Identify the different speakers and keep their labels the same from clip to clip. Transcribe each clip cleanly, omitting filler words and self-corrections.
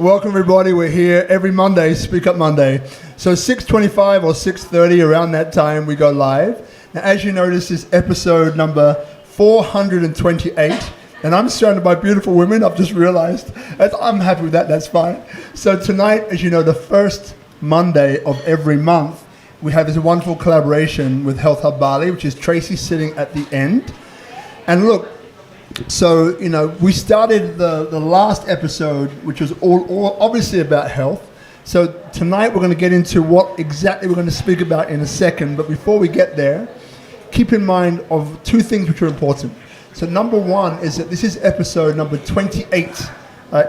Speaker 1: Welcome everybody. We're here every Monday, Speak Up Monday. So 6:25 or 6:30, around that time, we go live. Now, as you know, this is episode number 428, and I'm surrounded by beautiful women. I've just realized. I'm happy with that. That's fine. So tonight, as you know, the first Monday of every month, we have this wonderful collaboration with Health Habali, which is Tracy sitting at the end. And look, so, you know, we started the last episode, which was all obviously about health. So tonight we're going to get into what exactly we're going to speak about in a second. But before we get there, keep in mind of two things which are important. So number one is that this is episode number 28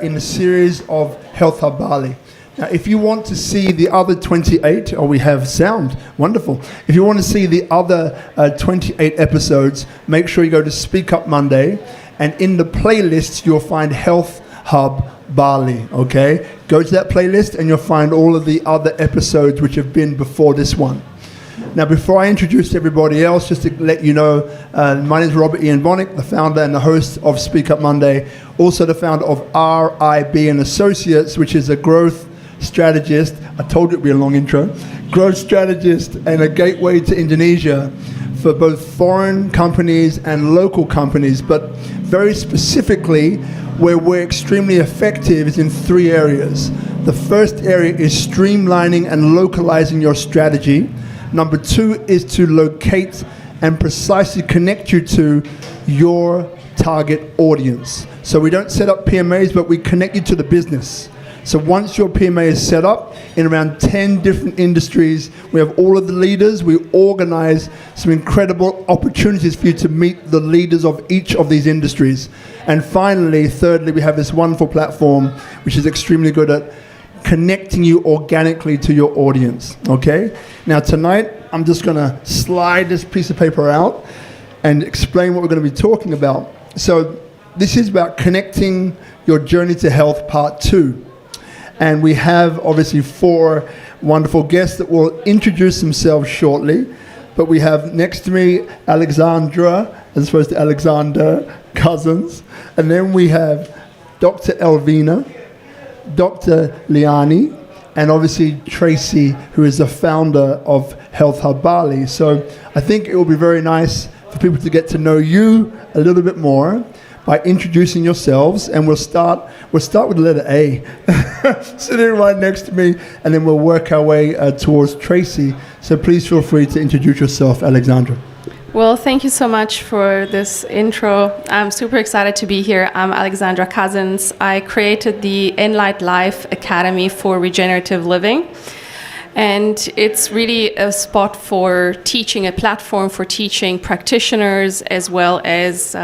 Speaker 1: in the series of Health Habali. Now, if you want to see the other 28, we have sound, wonderful. If you want to see the other 28 episodes, make sure you go to Speak Up Monday, and in the playlist, you'll find Health Hub Bali, okay? Go to that playlist, and you'll find all of the other episodes which have been before this one. Now, before I introduce everybody else, just to let you know, my name is Robert Ian Bonnick, the founder and the host of Speak Up Monday, also the founder of RIB and Associates, which is a growth strategist. I told you it'd be a long intro. Growth strategist and a gateway to Indonesia for both foreign companies and local companies, but very specifically where we're extremely effective is in three areas. The first area is streamlining and localizing your strategy. Number two is to locate and precisely connect you to your target audience. So we don't set up PMAs, but we connect you to the business. So once your PMA is set up in around 10 different industries, we have all of the leaders, we organize some incredible opportunities for you to meet the leaders of each of these industries. And finally, thirdly, we have this wonderful platform which is extremely good at connecting you organically to your audience, okay? Now tonight, I'm just gonna slide this piece of paper out and explain what we're gonna be talking about. So this is about connecting your journey to health, part 2. And we have obviously 4 wonderful guests that will introduce themselves shortly. But we have next to me Alexandra, as opposed to Alexander, cousins. And then we have Dr. Elvina, Dr. Liani, and obviously Tracy, who is the founder of Health Habali. So I think it will be very nice for people to get to know you a little bit more by introducing yourselves, and we'll start with the letter A, sitting right next to me, and then we'll work our way towards Tracy. So please feel free to introduce yourself, Alexandra.
Speaker 2: Well, thank you so much for this intro. I'm super excited to be here. I'm Alexandra Cousins. I created the Enlight Life Academy for Regenerative Living. And it's really a spot for teaching, a platform for teaching practitioners as well as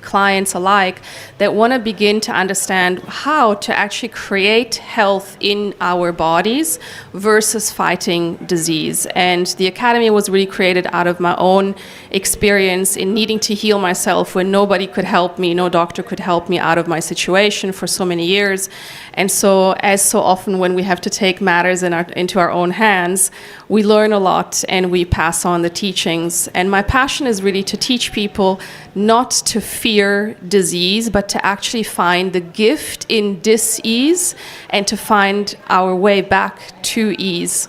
Speaker 2: clients alike that want to begin to understand how to actually create health in our bodies versus fighting disease. And the Academy was really created out of my own experience in needing to heal myself when nobody could help me, no doctor could help me out of my situation for so many years. And so, as so often when we have to take matters into our own hands, we learn a lot and we pass on the teachings. And my passion is really to teach people not to fear disease, but to actually find the gift in dis-ease and to find our way back to ease.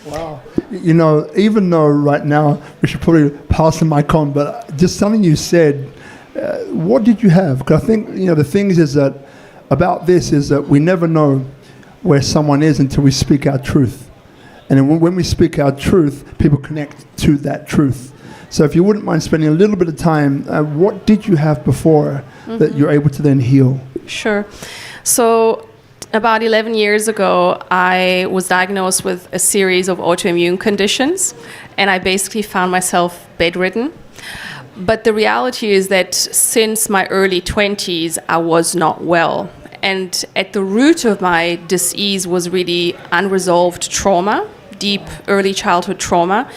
Speaker 1: Wow. You know, even though right now we should probably pass the mic on, but just something you said, what did you have? Because I think, you know, the thing is that about this is that we never know where someone is until we speak our truth. And then when we speak our truth, people connect to that truth. So if you wouldn't mind spending a little bit of time, what did you have before that you're able to then heal?
Speaker 2: Sure. So about 11 years ago, I was diagnosed with a series of autoimmune conditions, and I basically found myself bedridden. But the reality is that since my early 20s, I was not well. And at the root of my disease was really unresolved trauma, deep early childhood trauma.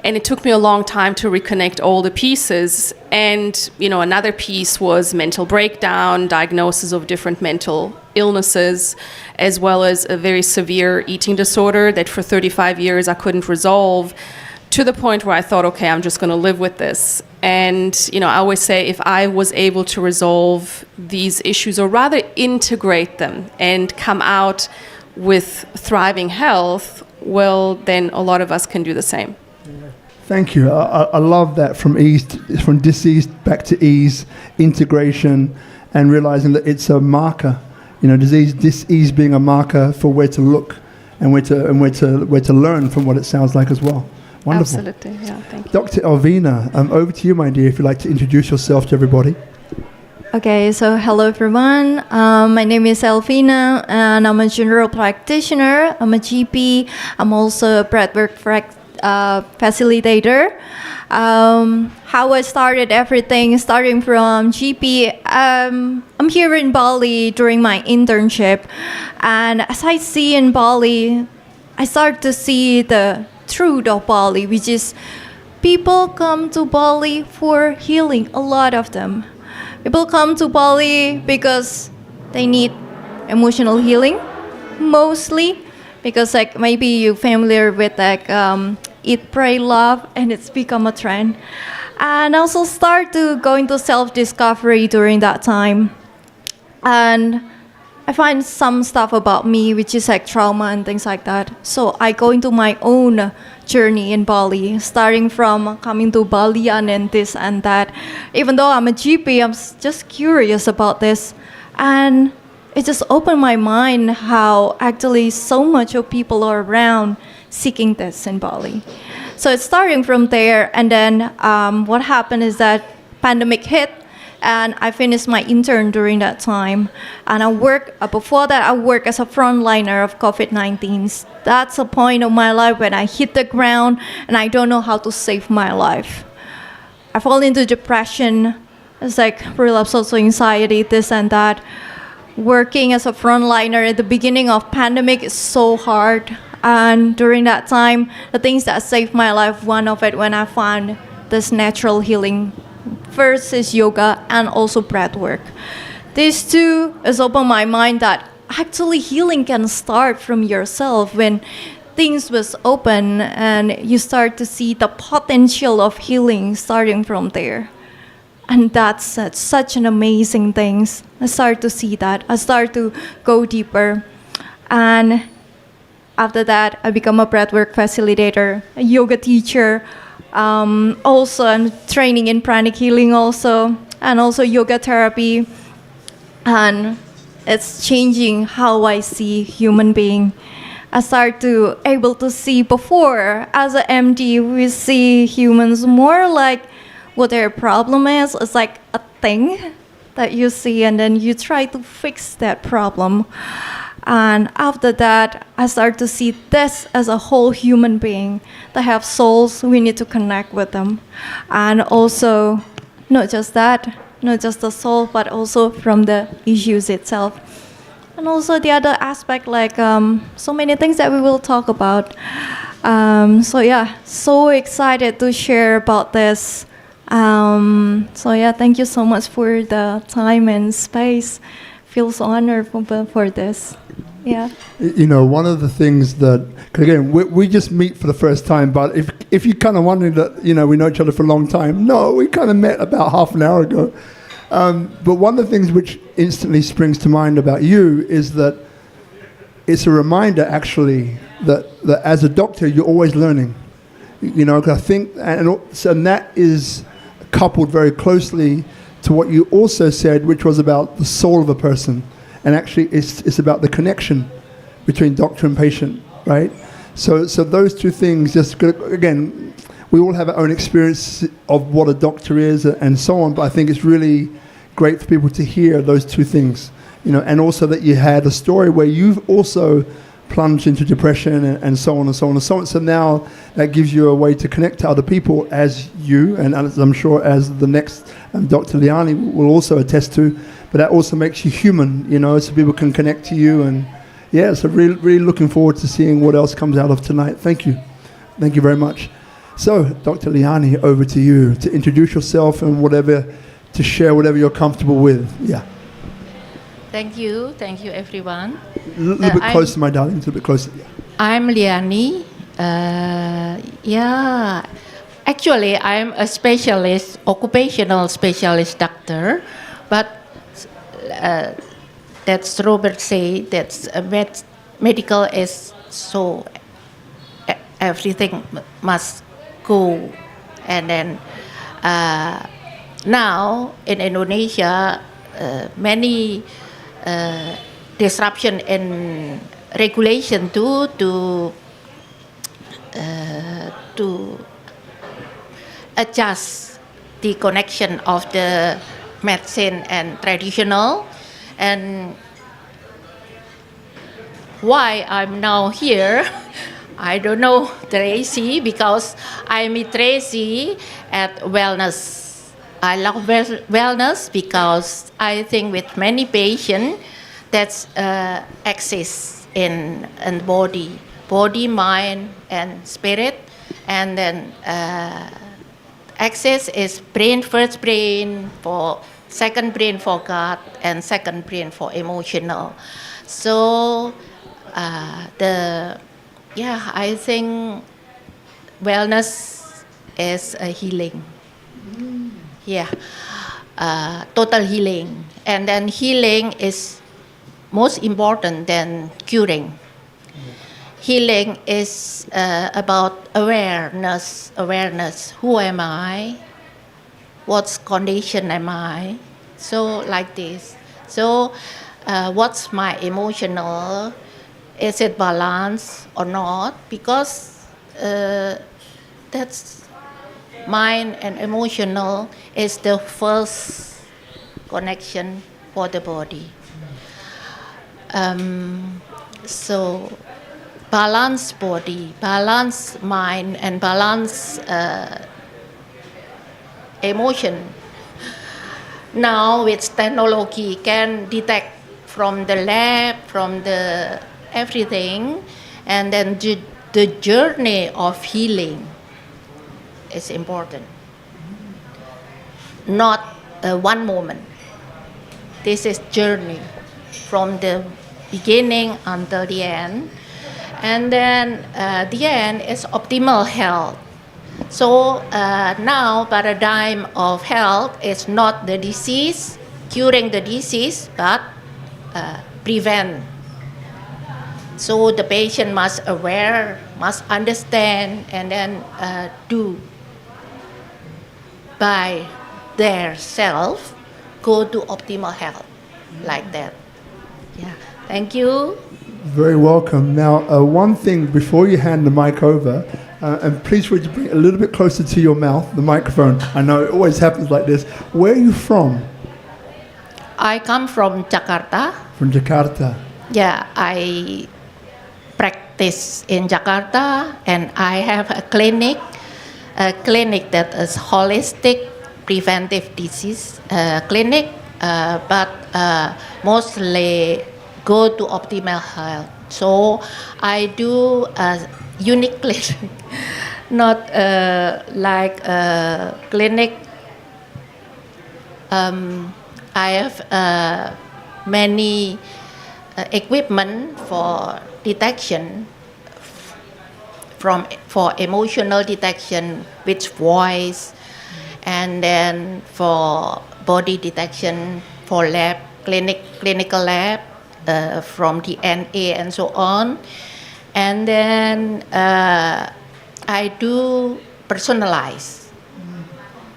Speaker 2: And it took me a long time to reconnect all the pieces. And, you know, another piece was mental breakdown, diagnosis of different mental illnesses, as well as a very severe eating disorder that for 35 years I couldn't resolve. to the point where I thought, okay, I'm just going to live with this. And, I always say if I was able to resolve these issues, or rather integrate them and come out with thriving health, well, then a lot of us can do the same.
Speaker 1: Thank you. I love that, from disease back to ease, integration, and realizing that it's a marker. Disease being a marker for where to look and where to learn from what it sounds like as well. Wonderful.
Speaker 2: Absolutely. Yeah. Thank you.
Speaker 1: Dr. Elvina, over to you, my dear, if you'd like to introduce yourself to everybody.
Speaker 3: Okay, so hello everyone. My name is Elvina, and I'm a general practitioner. I'm a GP. I'm also a breathwork facilitator. How I started everything, starting from GP. I'm here in Bali during my internship, and as I see in Bali, I start to see the truth of Bali, which is people come to Bali for healing. A lot of them. People come to Bali because they need emotional healing, mostly because maybe you're familiar with Eat, Pray, Love, and it's become a trend. And also start to go into self-discovery during that time. And I find some stuff about me, which is trauma and things like that. So I go into my own journey in Bali, starting from coming to Balian and this and that. Even though I'm a GP, I'm just curious about this. And it just opened my mind how actually so much of people are around seeking this in Bali. So it's starting from there. And then what happened is that pandemic hit. And I finished my intern during that time. And before that, I worked as a frontliner of COVID-19. That's a point of my life when I hit the ground and I don't know how to save my life. I fall into depression. It's relapse, also anxiety, this and that. Working as a frontliner at the beginning of pandemic is so hard. And during that time, the things that saved my life, one of it when I found this natural healing. First is yoga and also breath work. These two has opened my mind that actually healing can start from yourself when things was open and you start to see the potential of healing starting from there. And that's such an amazing thing. I start to see that. I start to go deeper. And after that, I become a breathwork facilitator, a yoga teacher. Also, I'm training in pranic healing also, and also yoga therapy. And it's changing how I see human being. I start to able to see before, as an MD, we see humans more like what their problem is. It's like a thing that you see, and then you try to fix that problem. And after that, I start to see this as a whole human being. They have souls, we need to connect with them. And also, not just that, not just the soul, but also from the issues itself. And also the other aspect, so many things that we will talk about. So excited to share about this. Thank you so much for the time and space. Feels honored for this. Yeah.
Speaker 1: One of the things that, cause again, we just meet for the first time, but if you're kind of wondering that, we know each other for a long time, no, we kind of met about half an hour ago. But one of the things which instantly springs to mind about you is that it's a reminder, actually, that as a doctor, you're always learning. I think, and that is coupled very closely to what you also said, which was about the soul of a person. And actually, it's about the connection between doctor and patient, right? So those two things, just again, we all have our own experience of what a doctor is and so on, but I think it's really great for people to hear those two things, and also that you had a story where you've also plunged into depression and so on and so on and so on. So now that gives you a way to connect to other people as you, and as I'm sure as the next Dr. Liani will also attest to, but that also makes you human, so people can connect to you. And yeah, so really, really looking forward to seeing what else comes out of tonight. Thank you. Thank you very much. So, Dr. Liani, over to you to introduce yourself and to share whatever you're comfortable with. Yeah.
Speaker 4: Thank you everyone.
Speaker 1: A little bit closer, my darling, a little bit closer. Yeah.
Speaker 4: I'm Liani. Yeah, actually, I'm a specialist, occupational specialist doctor, but that's Robert say that's medical is so everything must go, and then now in Indonesia, many disruption in regulation to adjust the connection of the medicine and traditional, and why I'm now here. I don't know, Tracy, because I meet Tracy at wellness. I love wellness because I think with many patients that exists in body, mind, and spirit, and then access is brain, first brain for second brain for God, and second brain for emotional. So I think wellness is a healing. Yeah, total healing, and then healing is most important than curing. Healing is about awareness. Who am I? What condition am I? So like this. So what's my emotional? Is it balanced or not? Because that's mind and emotional is the first connection for the body. So balance body, balance mind, and balance emotion. Now with technology can detect from the lab, from the everything, and then the journey of healing is important. Not one moment. This is journey from the beginning until the end. And then the end is optimal health. So now paradigm of health is not the disease, curing the disease, but prevent. So the patient must aware, must understand, and then do by their self go to optimal health, like that. Yeah, thank you.
Speaker 1: Very welcome. Now, one thing before you hand the mic over, and please would you bring it a little bit closer to your mouth, the microphone. I know it always happens like this. Where are you from?
Speaker 4: I come from Jakarta.
Speaker 1: From Jakarta.
Speaker 4: Yeah, I practice in Jakarta, and I have a clinic that is holistic preventive disease clinic, but mostly go to optimal health. So I do a unique clinic, not like a clinic. I have many equipment for detection, for emotional detection with voice, and then for body detection for lab, clinical lab, from DNA and so on. And then I do personalize,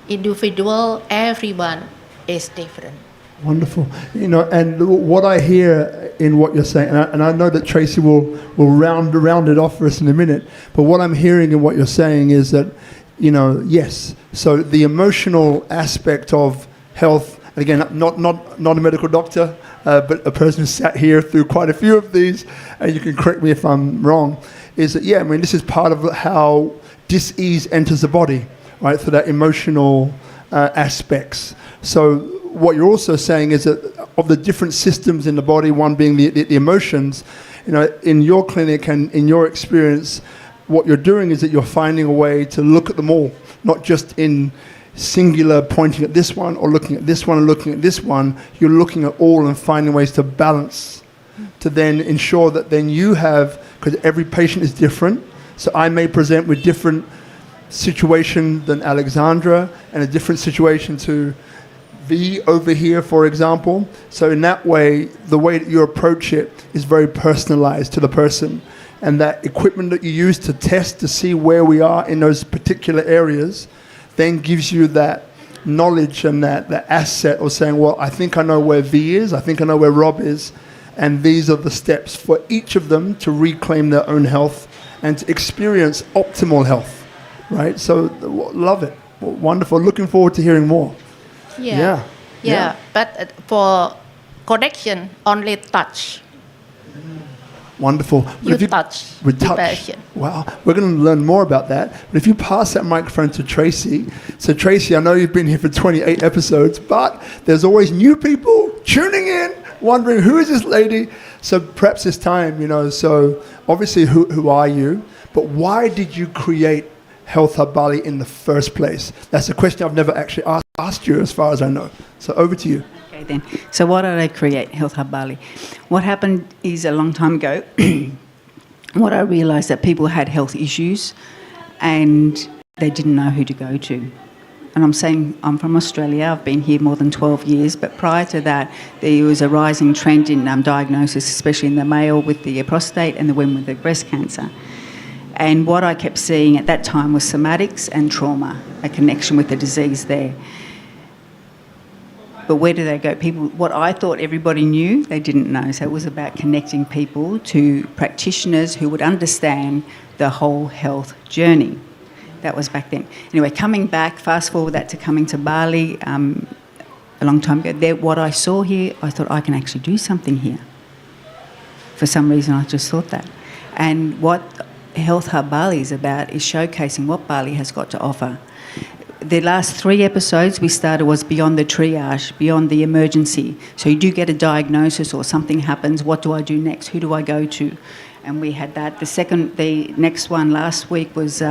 Speaker 4: individual, everyone is different.
Speaker 1: Wonderful. You know, and what I hear in what you're saying, and I know that Tracy will round it off for us in a minute, but what I'm hearing in what you're saying is that, you know, yes, so the emotional aspect of health, again, not a medical doctor, but a person who sat here through quite a few of these, and you can correct me if I'm wrong, is that, yeah, I mean, this is part of how dis-ease enters the body, right, through that emotional aspects. So what you're also saying is that of the different systems in the body, one being the emotions, you know, in your clinic and in your experience, what you're doing is that you're finding a way to look at them all, not just in singular pointing at this one or looking at this one and looking at this one. You're looking at all and finding ways to balance, to then ensure that then you have, because every patient is different, So I may present with different situation than Alexandra and a different situation to V over here, for example. So in that way, the way that you approach it is very personalized to the person. And that equipment that you use to test to see where we are in those particular areas then gives you that knowledge and that asset of saying, well, I think I know where V is, I think I know where Rob is, and these are the steps for each of them to reclaim their own health and to experience optimal health, right? So love it. Wonderful. Looking forward to hearing more.
Speaker 4: Yeah. But for correction, only touch.
Speaker 1: Wonderful.
Speaker 4: You touch
Speaker 1: with
Speaker 4: the
Speaker 1: touch.
Speaker 4: patient.
Speaker 1: Wow. We're going to learn more about that. But if you pass that microphone to Tracy. So Tracy, I know you've been here for 28 episodes, but there's always new people tuning in, wondering who is this lady? So perhaps it's time, so obviously who are you? But why did you create Health Habali in the first place? That's a question I've never actually asked you as far as I know. So over to you.
Speaker 5: Okay then. So why did I create Health Habali? What happened is a long time ago, what I realised that people had health issues and they didn't know who to go to. And I'm saying I'm from Australia, I've been here more than 12 years, but prior to that there was a rising trend in diagnosis, especially in the male with the prostate and the women with the breast cancer. And what I kept seeing at that time was somatics and trauma, a connection with the disease there. But where do they go? People, what I thought everybody knew, they didn't know. So it was about connecting people to practitioners who would understand the whole health journey. That was back then. Anyway, coming back, fast forward that to coming to Bali a long time ago, what I saw here, I thought I can actually do something here. For some reason, I just thought that. And what Health Hub Bali is about is showcasing what Bali has got to offer. The last 3 episodes we started was beyond the triage, beyond the emergency. So you do get a diagnosis or something happens, what do I do next? Who do I go to? And we had that. The next one last week was,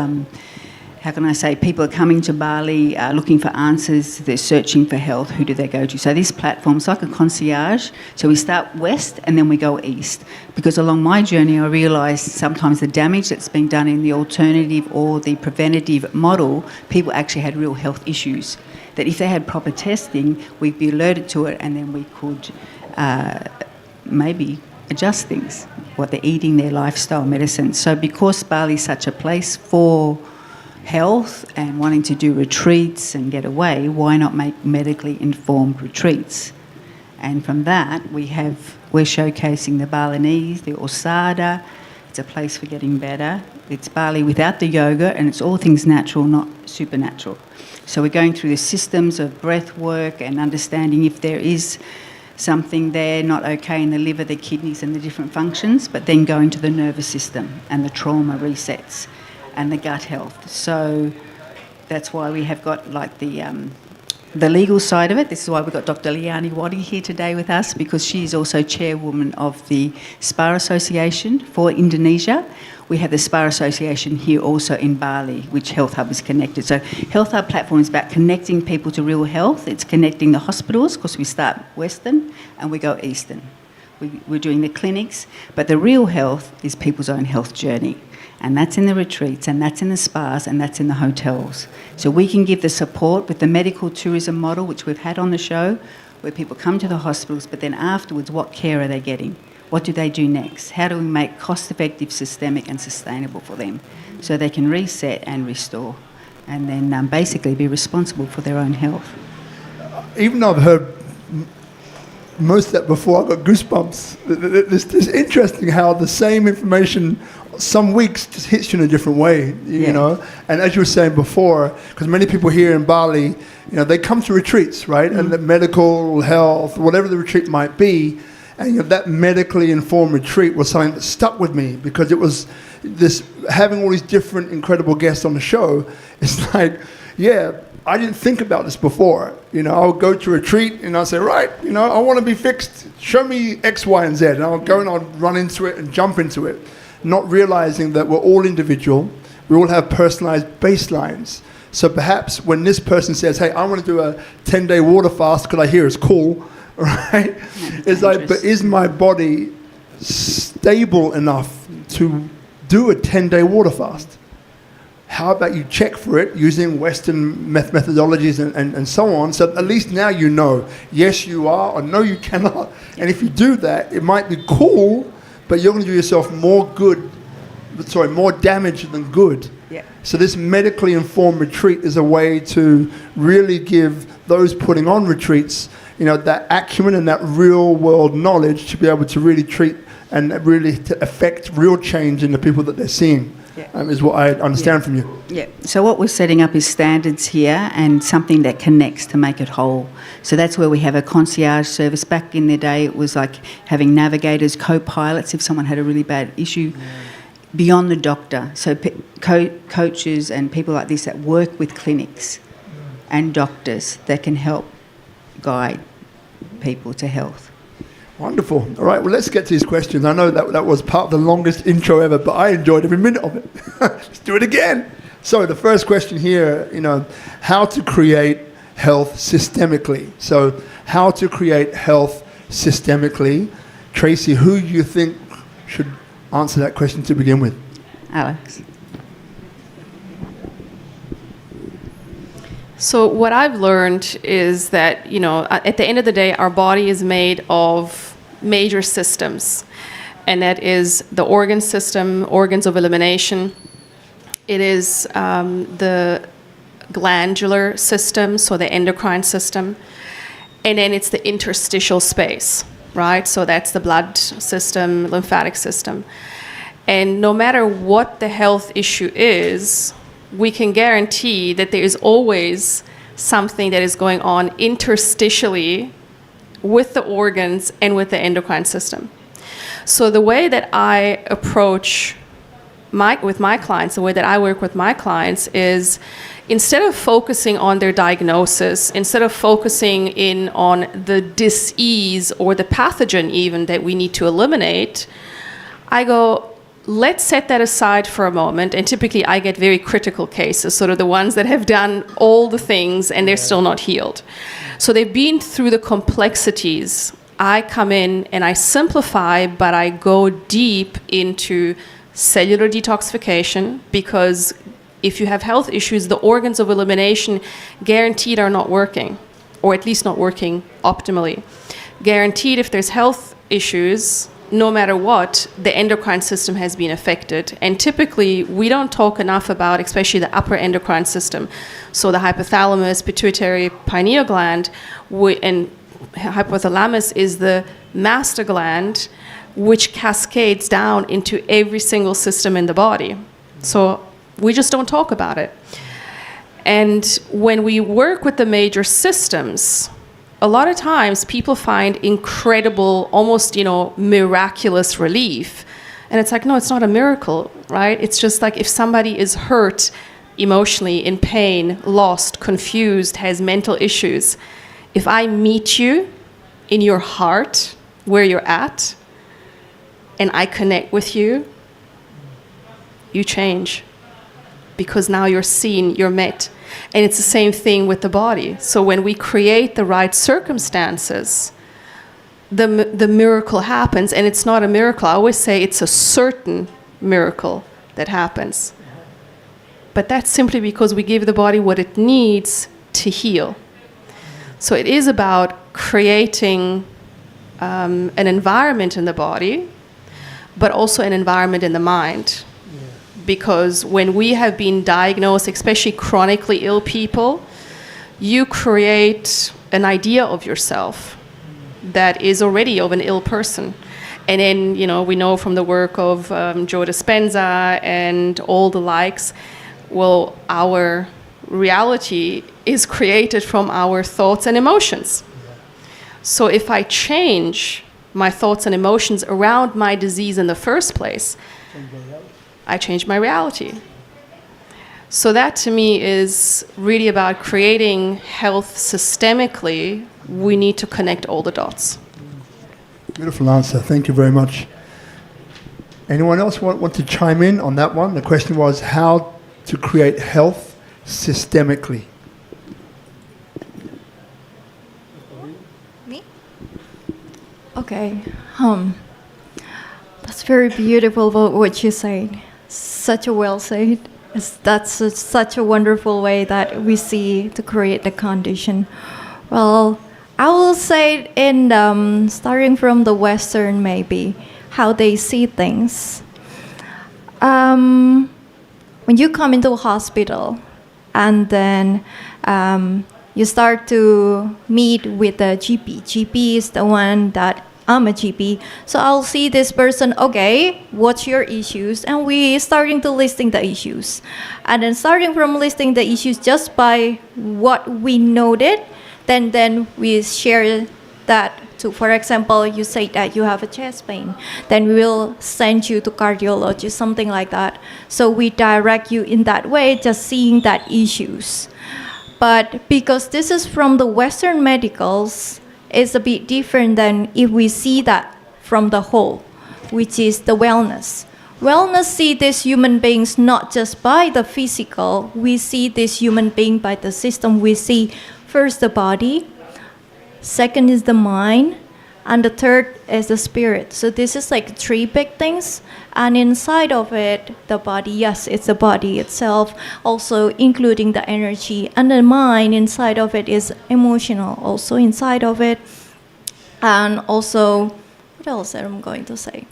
Speaker 5: people are coming to Bali looking for answers, they're searching for health, who do they go to? So this platform's like a concierge. So we start west and then we go east. Because along my journey I realised sometimes the damage that's been done in the alternative or the preventative model, people actually had real health issues. That if they had proper testing, we'd be alerted to it and then we could maybe adjust things, what they're eating, their lifestyle, medicine. So because Bali is such a place for health and wanting to do retreats and get away, why not make medically informed retreats? And from that, we're showcasing the Balinese, the Osada. It's a place for getting better. It's Bali without the yoga, and it's all things natural, not supernatural. So we're going through the systems of breath work and understanding if there is something there not okay in the liver, the kidneys and the different functions, but then going to the nervous system and the trauma resets and the gut health. So that's why we have got like the legal side of it. This is why we've got Dr. Lianaywati here today with us, because she is also chairwoman of the Spa Association for Indonesia. We have the Spa Association here also in Bali, which Health Hub is connected. So Health Hub platform is about connecting people to real health. It's connecting the hospitals, because we start western and we go eastern. We're doing the clinics, but the real health is people's own health journey. And that's in the retreats, and that's in the spas, and that's in the hotels. So we can give the support with the medical tourism model, which we've had on the show, where people come to the hospitals, but then afterwards, what care are they getting? What do they do next? How do we make cost-effective, systemic and sustainable for them so they can reset and restore and then basically be responsible for their own health?
Speaker 1: Even though I've heard most of that before, I got goosebumps. It's interesting how the same information some weeks just hits you in a different way, you know. And as you were saying before, because many people here in Bali, they come to retreats, right? And the medical, health, whatever the retreat might be, and that medically informed retreat was something that stuck with me, because it was this, having all these different incredible guests on the show. It's like, I didn't think about this before. I'll go to a retreat and I'll say, right, I want to be fixed. Show me X, Y, and Z. And I'll go and I'll run into it and jump into it, not realizing that we're all individual. We all have personalized baselines. So perhaps when this person says, hey, I want to do a 10-day water fast because I hear it's cool, right? It's like, but is my body stable enough to do a 10-day water fast. How about you check for it using Western methodologies and so on, so at least now you know, yes you are, or no you cannot. And if you do that, it might be cool, but you're going to do yourself more damage than good.
Speaker 5: Yeah.
Speaker 1: So this medically informed retreat is a way to really give those putting on retreats, that acumen and that real world knowledge to be able to really treat and really to affect real change in the people that they're seeing.
Speaker 5: Yeah.
Speaker 1: Is what I understand from you.
Speaker 5: Yeah. So what we're setting up is standards here and something that connects to make it whole. So that's where we have a concierge service. Back in the day, it was like having navigators, co-pilots if someone had a really bad issue. Beyond the doctor. So coaches and people like this that work with clinics and doctors that can help guide people to health.
Speaker 1: Wonderful. All right, well, let's get to these questions. I know that was part of the longest intro ever, but I enjoyed every minute of it. Let's do it again. So the first question here, how to create health systemically. So how to create health systemically. Tracy, who do you think should answer that question to begin with?
Speaker 5: Alex.
Speaker 2: So what I've learned is that, at the end of the day, our body is made of major systems. And that is the organ system, organs of elimination. It is the glandular system, so the endocrine system. And then it's the interstitial space, right? So that's the blood system, lymphatic system. And no matter what the health issue is, we can guarantee that there is always something that is going on interstitially with the organs and with the endocrine system. So the way that I approach with my clients, the way that I work with my clients is, instead of focusing on their diagnosis, instead of focusing in on the disease or the pathogen even that we need to eliminate, I go, let's set that aside for a moment. And typically I get very critical cases, sort of the ones that have done all the things and they're still not healed. So they've been through the complexities. I come in and I simplify, but I go deep into cellular detoxification, because if you have health issues, the organs of elimination guaranteed are not working, or at least not working optimally. Guaranteed, if there's health issues, no matter what, the endocrine system has been affected. And typically, we don't talk enough about, especially the upper endocrine system. So the hypothalamus, pituitary, pineal gland, and hypothalamus is the master gland, which cascades down into every single system in the body. So we just don't talk about it. And when we work with the major systems, a lot of times people find incredible, almost, miraculous relief. And it's like, no, it's not a miracle, right? It's just like if somebody is hurt emotionally, in pain, lost, confused, has mental issues, if I meet you in your heart, where you're at, and I connect with you, you change. Because now you're seen, you're met. And it's the same thing with the body. So when we create the right circumstances, the miracle happens. And it's not a miracle. I always say it's a certain miracle that happens. But that's simply because we give the body what it needs to heal. So it is about creating an environment in the body, but also an environment in the mind. Because when we have been diagnosed, especially chronically ill people, you create an idea of yourself that is already of an ill person. And then, we know from the work of Joe Dispenza and all the likes, well, our reality is created from our thoughts and emotions. So if I change my thoughts and emotions around my disease in the first place, I change my reality. So that to me is really about creating health systemically. We need to connect all the dots.
Speaker 1: Beautiful answer. Thank you very much. Anyone else want to chime in on that one? The question was how to create health systemically.
Speaker 3: Me? Okay. That's very beautiful what you said. such a well said. Such a wonderful way that we see to create the condition. Well, I will say in starting from the Western maybe, how they see things. When you come into a hospital and then you start to meet with the GP. GP is the one that I'm a GP, so I'll see this person, okay, what's your issues? And we starting to listing the issues. And then starting from listing the issues just by what we noted, then we share that to, for example, you say that you have a chest pain, then we will send you to cardiologist, something like that. So we direct you in that way, just seeing that issues. But because this is from the Western medicals, it's a bit different than if we see that from the whole, which is the wellness. Wellness see these human beings not just by the physical, we see this human being by the system. We see first the body, second is the mind, and the third is the spirit. So this is like three big things. And inside of it, the body, yes, it's the body itself, also including the energy. And the mind inside of it is emotional, also inside of it. And also, what else am I going to say?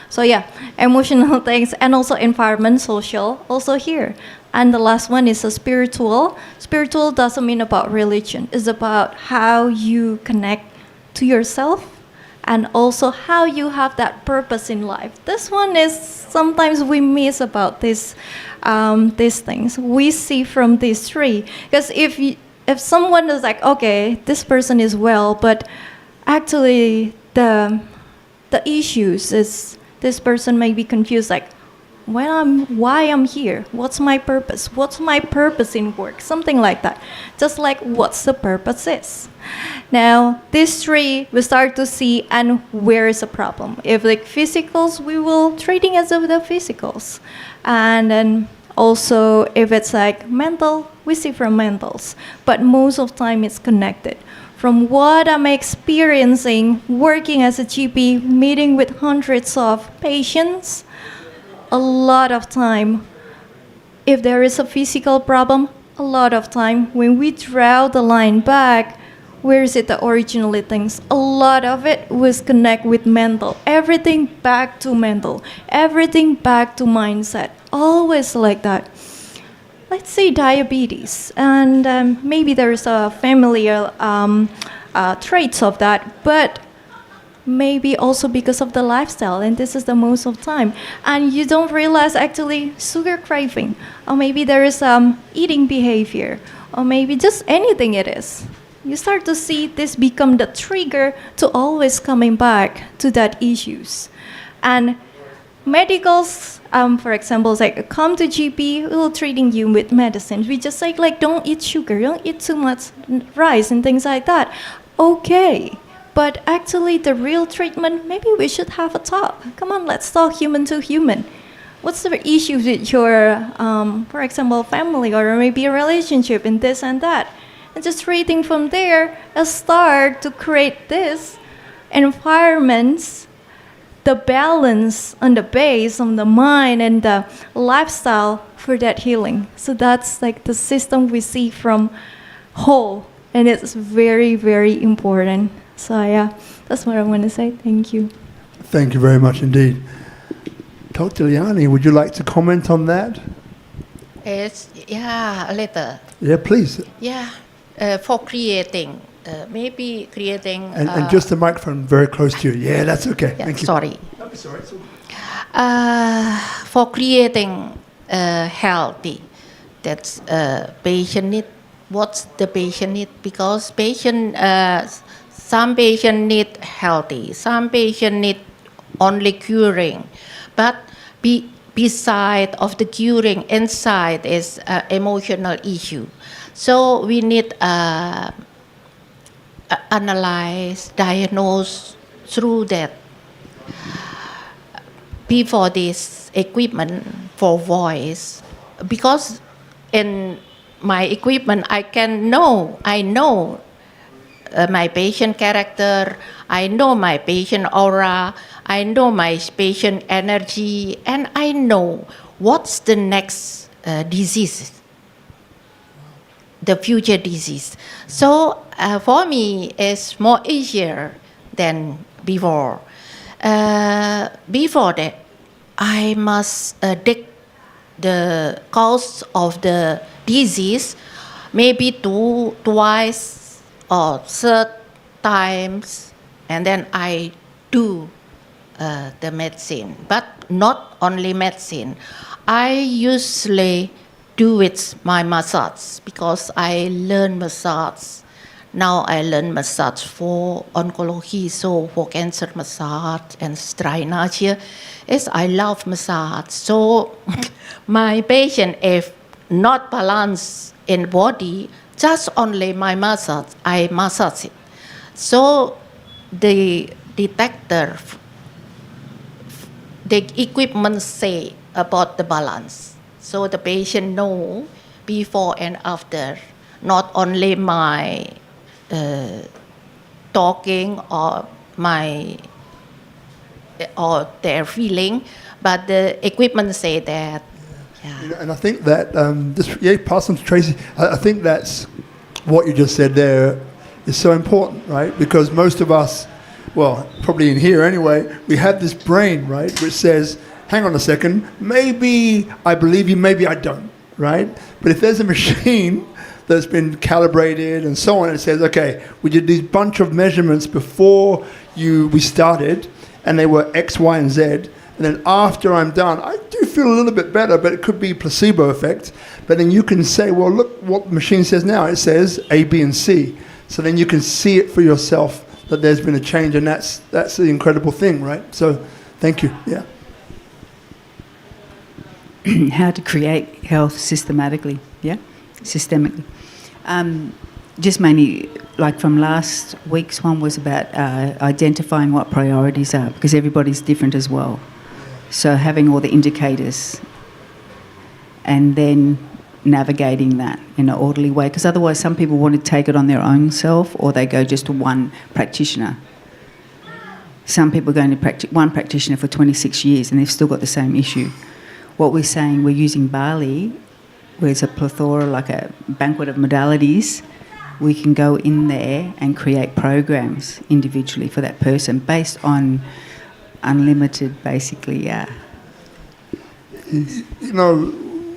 Speaker 3: So yeah, emotional things, and also environment, social, also here. And the last one is a spiritual. Spiritual doesn't mean about religion. It's about how you connect to yourself and also how you have that purpose in life. This one is sometimes we miss about these things. We see from these three. Because if someone is like, okay, this person is well, but actually the issues is this person may be confused, like, why I'm here? What's my purpose? What's my purpose in work? Something like that. Just like what's the purpose is. Now, these three we start to see and where is the problem. If like physicals, we will treating as of the physicals. And then also if it's like mental, we see from mentals. But most of time it's connected. From what I'm experiencing working as a GP, meeting with hundreds of patients, a lot of time, if there is a physical problem, a lot of time, when we draw the line back, where is it the originally things? A lot of it was connect with mental. Everything back to mental. Everything back to mindset. Always like that. Let's say diabetes, and maybe there is a familial traits of that, but maybe also because of the lifestyle, and this is the most of time, and you don't realize actually sugar craving, or maybe there is eating behavior, or maybe just anything it is. You start to see this become the trigger to always coming back to that issues. And medicals, for example, like come to GP, we'll treating you with medicine. We just say like don't eat sugar, don't eat too much rice and things like that. Okay. But actually, the real treatment, maybe we should have a talk. Come on, let's talk human to human. What's the issue with your, for example, family or maybe a relationship and this and that? And just reading from there, a start to create this environments, the balance on the base, on the mind and the lifestyle for that healing. So that's like the system we see from whole, and it's very, very important. So yeah, that's what I want to say. Thank you.
Speaker 1: Thank you very much indeed. Dr. Liani, would you like to comment on that?
Speaker 4: It's, yeah, later.
Speaker 1: Yeah, please.
Speaker 4: Yeah, for creating, maybe creating...
Speaker 1: And just the microphone very close to you. Yeah, that's okay.
Speaker 4: Yeah,
Speaker 1: Thank you.
Speaker 4: sorry.
Speaker 1: No, sorry. It's all
Speaker 4: For creating healthy, that's patient need. What's the patient need? Because patient, some patient need healthy, some patient need only curing, but beside of the curing, inside is emotional issue. So we need analyze, diagnose through that. Before this equipment for voice, because in my equipment I know my patient character, I know my patient aura, I know my patient energy, and I know what's the next disease, the future disease. So for me, it's more easier than before. Before that, I must dig the cause of the disease maybe twice or third times, and then I do the medicine. But not only medicine. I usually do with my massage because I learn massage. Now I learn massage for oncology, so for cancer massage and drainage. Yes, I love massage. So my patient, if not balanced in body, just only my massage, I massage it. So the detector, the equipment say about the balance. So the patient know before and after, not only my talking or their feeling, but the equipment say that. Yeah.
Speaker 1: You know, and I think that pass on to Tracy. I think that's what you just said there is so important, right? Because most of us, well, probably in here anyway, we have this brain, right, which says, hang on a second, maybe I believe you, maybe I don't, right? But if there's a machine that's been calibrated and so on, and it says, okay, we did these bunch of measurements before we started, and they were X, Y, and Z, and then after I'm done, I do feel a little bit better, but it could be placebo effect. But then you can say, well, look what the machine says now. It says A, B, and C. So then you can see it for yourself that there's been a change, and that's the incredible thing, right? So thank you. Yeah.
Speaker 5: How to create health systematically, systemically. Just mainly, like from last week's one was about identifying what priorities are, because everybody's different as well. So having all the indicators and then navigating that in an orderly way, because otherwise some people want to take it on their own self, or they go just to one practitioner. Some people are going to one practitioner for 26 years and they've still got the same issue. What we're saying, we're using Bali, where it's a plethora, like a banquet of modalities. We can go in there and create programs individually for that person based on unlimited, basically,
Speaker 1: You know,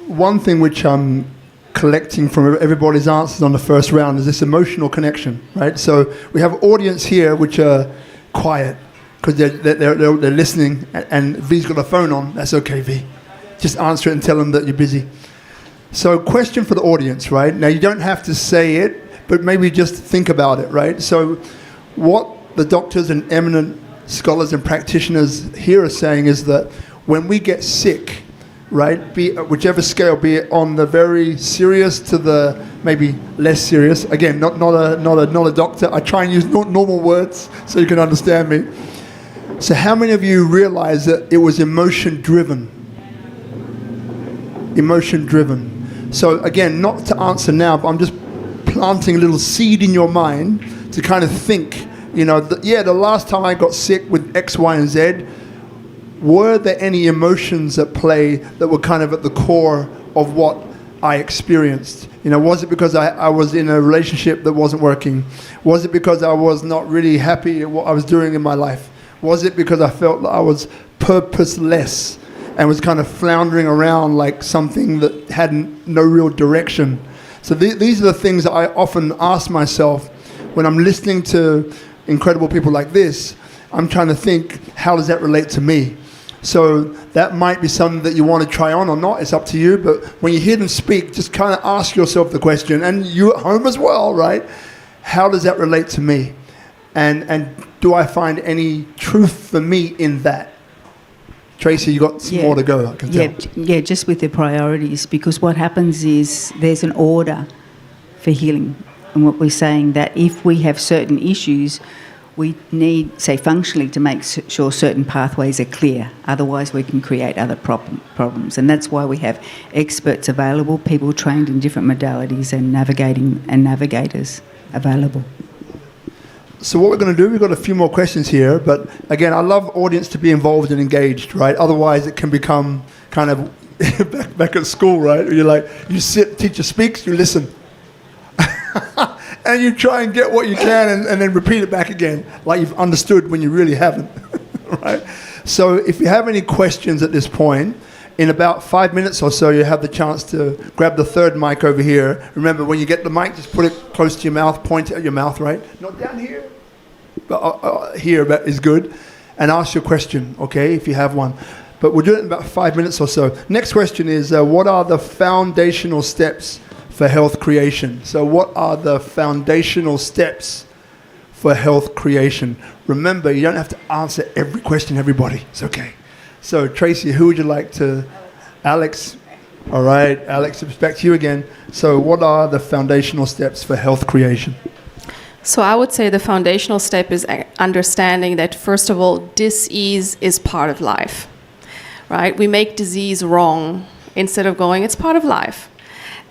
Speaker 1: one thing which I'm collecting from everybody's answers on the first round is this emotional connection, right? So we have audience here which are quiet because they're listening, and V's got a phone on. That's okay, V. Just answer it and tell them that you're busy. So question for the audience, right? Now, you don't have to say it, but maybe just think about it, right? So what the doctors and eminent scholars and practitioners here are saying is that when we get sick, right, whichever scale, be it on the very serious to the maybe less serious, again, not a doctor, I try and use normal words so you can understand me. So how many of you realize that it was emotion-driven? Emotion-driven. So again, not to answer now, but I'm just planting a little seed in your mind to kind of think, you know, the last time I got sick with X, Y, and Z, were there any emotions at play that were kind of at the core of what I experienced? You know, was it because I was in a relationship that wasn't working? Was it because I was not really happy at what I was doing in my life? Was it because I felt that I was purposeless and was kind of floundering around like something that had no real direction? So these are the things that I often ask myself when I'm listening to incredible people like this. I'm trying to think, how does that relate to me? So that might be something that you want to try on or not. It's up to you. But when you hear them speak, just kind of ask yourself the question, and you at home as well, right? How does that relate to me? And do I find any truth for me in that? Tracy, you got some more to go, I can tell.
Speaker 5: Yeah, just with the priorities, because what happens is there's an order for healing. And what we're saying that if we have certain issues, we need, say, functionally to make sure certain pathways are clear. Otherwise, we can create other problems. And that's why we have experts available, people trained in different modalities and navigators available.
Speaker 1: So what we're going to do, we've got a few more questions here, but again, I love audience to be involved and engaged, right? Otherwise, it can become kind of back at school, right? You're like, you sit, teacher speaks, you listen. And you try and get what you can and then repeat it back again, like you've understood when you really haven't, right? So if you have any questions at this point, in about 5 minutes or so, you have the chance to grab the third mic over here. Remember, when you get the mic, just put it close to your mouth, point it at your mouth, right? Not down here, but here is good. And ask your question, okay, if you have one. But we'll do it in about 5 minutes or so. Next question is, what are the foundational steps for health creation? So what are the foundational steps for health creation? Remember, you don't have to answer every question, everybody. It's okay. So, Tracy, who would you like to? Alex. All right, Alex, it's back to you again. So, what are the foundational steps for health creation?
Speaker 2: So I would say the foundational step is understanding that, first of all, dis-ease is part of life, right? We make disease wrong instead of going, it's part of life.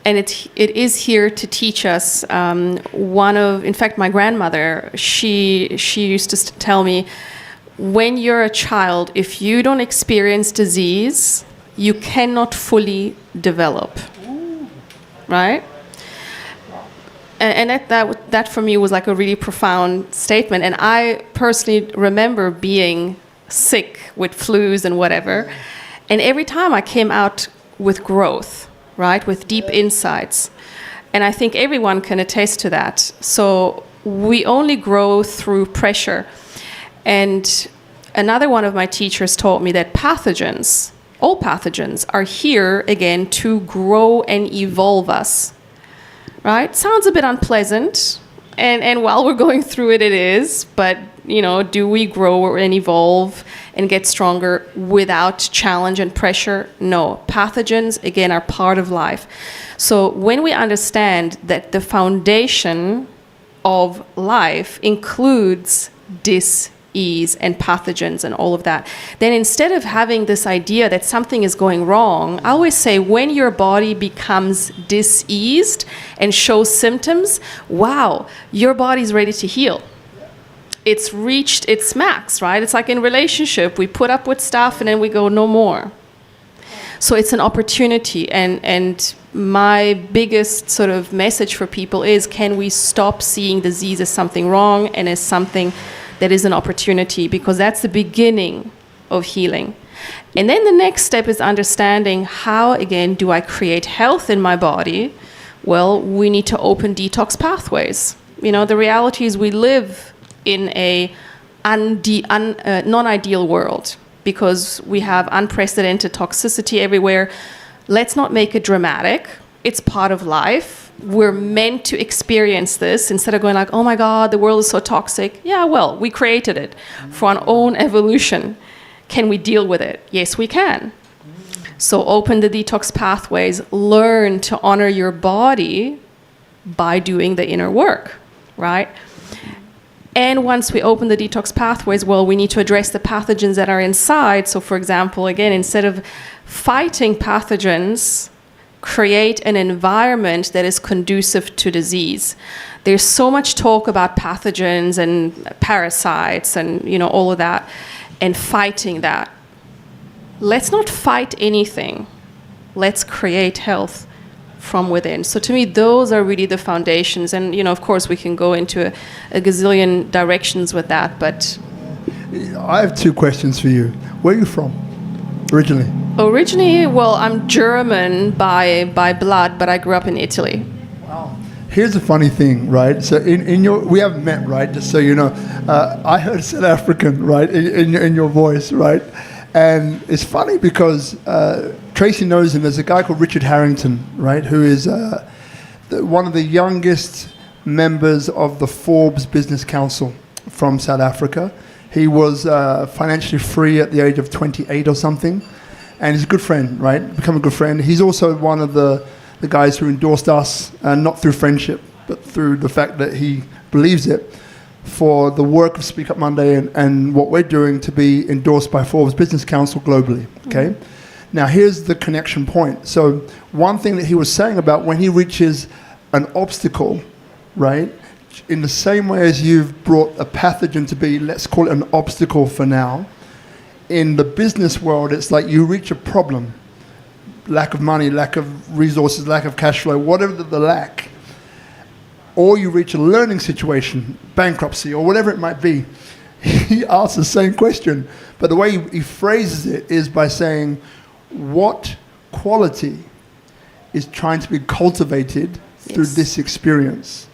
Speaker 2: And it is here to teach us. In fact, my grandmother, she used to tell me, when you're a child, if you don't experience disease, you cannot fully develop, right? And that for me was like a really profound statement. And I personally remember being sick with flus and whatever. And every time I came out with growth, right, with deep insights. And I think everyone can attest to that. So we only grow through pressure. And another one of my teachers taught me that pathogens, all pathogens, are here again to grow and evolve us. Right? Sounds a bit unpleasant, and while we're going through it, it is. But do we grow and evolve and get stronger without challenge and pressure? No. Pathogens again are part of life. So when we understand that the foundation of life includes dis-ease and pathogens and all of that, then instead of having this idea that something is going wrong, I always say when your body becomes diseased and shows symptoms, wow, your body's ready to heal. It's reached its max, right? It's like in relationship, we put up with stuff and then we go no more. So it's an opportunity, and my biggest sort of message for people is, can we stop seeing disease as something wrong and as something that is an opportunity, because that's the beginning of healing. And then the next step is understanding how, again, do I create health in my body? Well, we need to open detox pathways. The reality is we live in a non-ideal world because we have unprecedented toxicity everywhere. Let's not make it dramatic. It's part of life. We're meant to experience this instead of going like, oh my God, the world is so toxic. Yeah, well, we created it for our own evolution. Can we deal with it? Yes, we can. So open the detox pathways, learn to honor your body by doing the inner work, right? And once we open the detox pathways, well, we need to address the pathogens that are inside. So for example, again, instead of fighting pathogens, create an environment that is conducive to disease. There's so much talk about pathogens and parasites and all of that, and fighting that. Let's not fight anything. Let's create health from within. So to me, those are really the foundations. And of course, we can go into a gazillion directions with that. But
Speaker 1: I have two questions for you. Where are you from originally?
Speaker 2: Originally, well, I'm German by blood, but I grew up in Italy.
Speaker 1: Wow. Here's a funny thing, right? So we haven't met, right? Just so you know, I heard South African, right, in your voice, right? And it's funny because Tracy knows him. There's a guy called Richard Harrington, right, who is one of the youngest members of the Forbes Business Council from South Africa. He was financially free at the age of 28 or something. And he's a good friend, right? Become a good friend. He's also one of the guys who endorsed us, not through friendship, but through the fact that he believes it, for the work of Speak Up Monday and what we're doing to be endorsed by Forbes Business Council globally, okay? Mm-hmm. Now, here's the connection point. So one thing that he was saying about when he reaches an obstacle, right, in the same way as you've brought a pathogen to be, let's call it an obstacle for now, in the business world, it's like you reach a problem. lack of money, lack of resources, lack of cash flow, whatever the lack, or you reach a learning situation, bankruptcy, or whatever it might be, he asks the same question. But the way he phrases it is by saying, what quality is trying to be cultivated through this experience?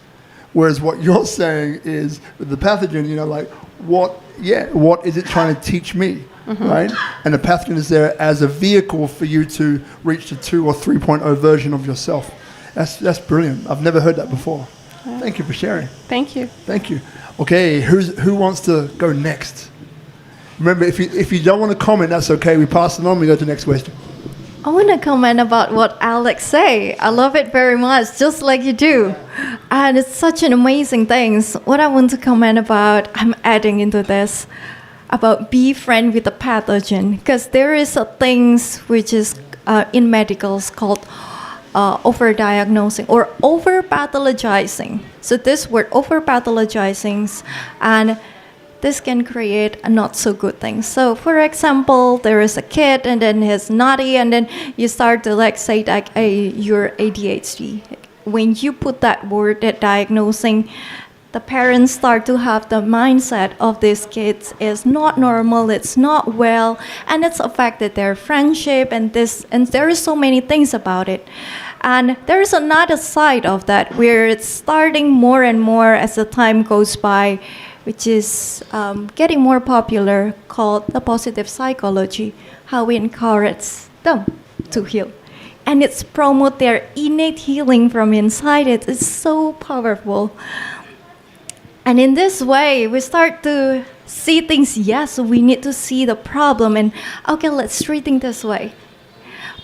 Speaker 1: Whereas what you're saying is, with the pathogen, like, what is it trying to teach me, right? And the pathogen is there as a vehicle for you to reach the 2 or 3.0 version of yourself. That's brilliant. I've never heard that before. Thank you for sharing.
Speaker 2: Thank you.
Speaker 1: Thank you. Okay, who wants to go next? Remember, if you don't want to comment, that's okay. We pass it on. We go to the next question.
Speaker 3: I want to comment about what Alex say. I love it very much, just like you do. And it's such an amazing thing. What I want to comment about, I'm adding into this, about be friend with the pathogen. Because there is a things which is in medicals called overdiagnosing or overpathologizing. So this word overpathologizing, and this can create a not so good thing. So for example, there is a kid and then he's naughty, and then you start to say you're ADHD. When you put that word, that diagnosing, the parents start to have the mindset of these kids is not normal, it's not well, and it's affected their friendship and there is so many things about it. And there is another side of that where it's starting more and more as the time goes by, which is getting more popular, called the positive psychology, how we encourage them to heal. And it's promote their innate healing from inside it. It's so powerful. And in this way, we start to see things, yes, we need to see the problem and, okay, let's treat it this way.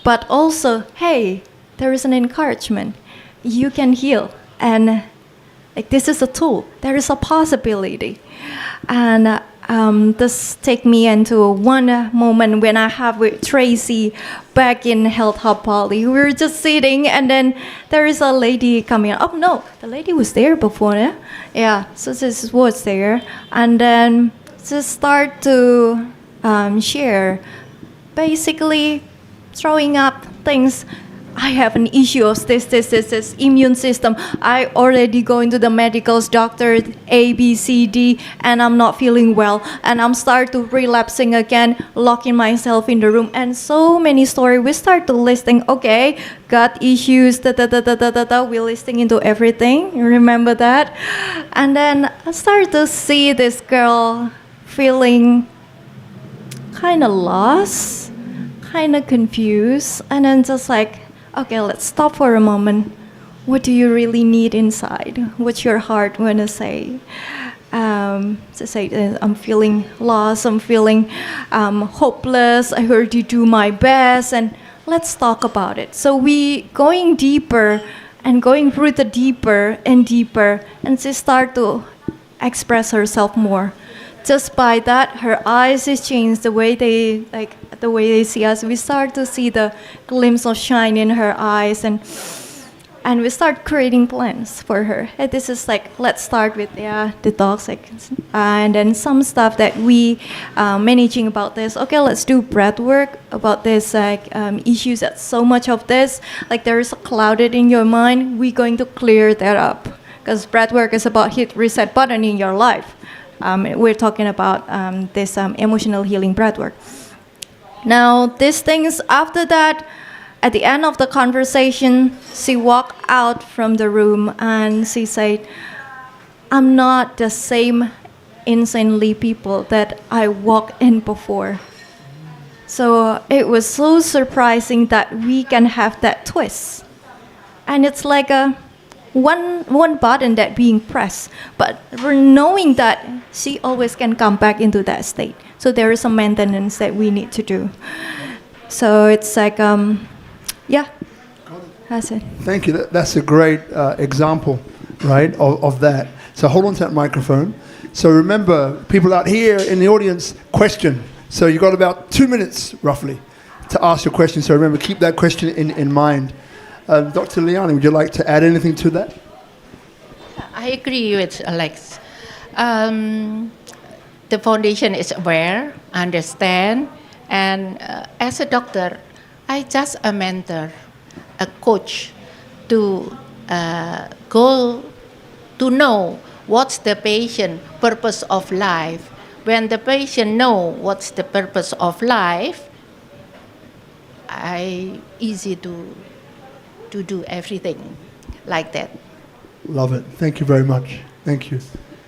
Speaker 3: But also, hey, there is an encouragement. You can heal. And this is a tool. There is a possibility. And this take me into one moment when I have with Tracy back in Health Habali. We were just sitting, and then there is a lady coming up. Oh no, the lady was there before. Yeah, so this was there. And then just start to share, basically throwing up things. I have an issue of this immune system. I already go into the medicals, doctor A, B, C, D, and I'm not feeling well. And I'm start to relapsing again, locking myself in the room. And so many stories. We start to listing, okay, gut issues, we're listing into everything. You remember that? And then I start to see this girl feeling kind of lost, kind of confused, and then just like, okay, let's stop for a moment. What do you really need inside? What's your heart want to say? To say, I'm feeling lost, I'm feeling hopeless, I heard you do my best, and let's talk about it. So we going deeper and going through the deeper and deeper, and she start to express herself more. Just by that, her eyes is changed, the way they see us. We start to see the glimpse of shine in her eyes, and we start creating plans for her. And this is like, let's start with the dogs, and then some stuff that we managing about this. Okay, let's do breath work about this issues that so much of this, like there is a clouded in your mind. We're going to clear that up, because breath work is about hit reset button in your life. We're talking about this emotional healing breathwork. Now, these things, after that, at the end of the conversation, she walked out from the room and she said, I'm not the same insanely people that I walked in before. So it was so surprising that we can have that twist. And it's like a one button that being pressed, but we're knowing that she always can come back into that state. So there is some maintenance that we need to do. So it's like, that's it.
Speaker 1: Thank you. That's a great example, right, of that. So hold on to that microphone. So remember, people out here in the audience, question. So you've got about 2 minutes, roughly, to ask your question. So remember, keep that question in mind. Dr. Liani, would you like to add anything to that?
Speaker 4: I agree with Alex. The foundation is aware, understand, and as a doctor, I just a mentor, a coach to go to know what's the patient purpose of life. When the patient know what's the purpose of life, I easy to do everything like that.
Speaker 1: Love it. Thank you very much. Thank you.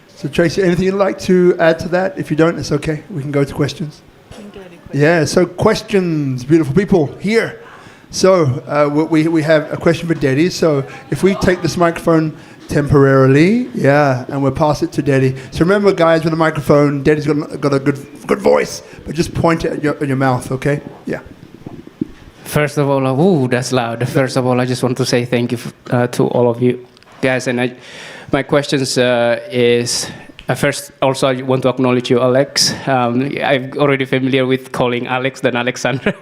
Speaker 1: So Tracy, anything you'd like to add to that? If you don't, it's okay. We can go to questions. Yeah, so questions, beautiful people, here. So we have a question for Dedi. So if we take this microphone temporarily, yeah, and we'll pass it to Dedi. So remember, guys, with a microphone, Dedi's got a good voice, but just point it at your mouth, okay? Yeah.
Speaker 6: First of all, that's loud. First of all, I just want to say thank you to all of you guys. And my questions is, first, also I want to acknowledge you, Alex. I'm already familiar with calling Alex than Alexandra.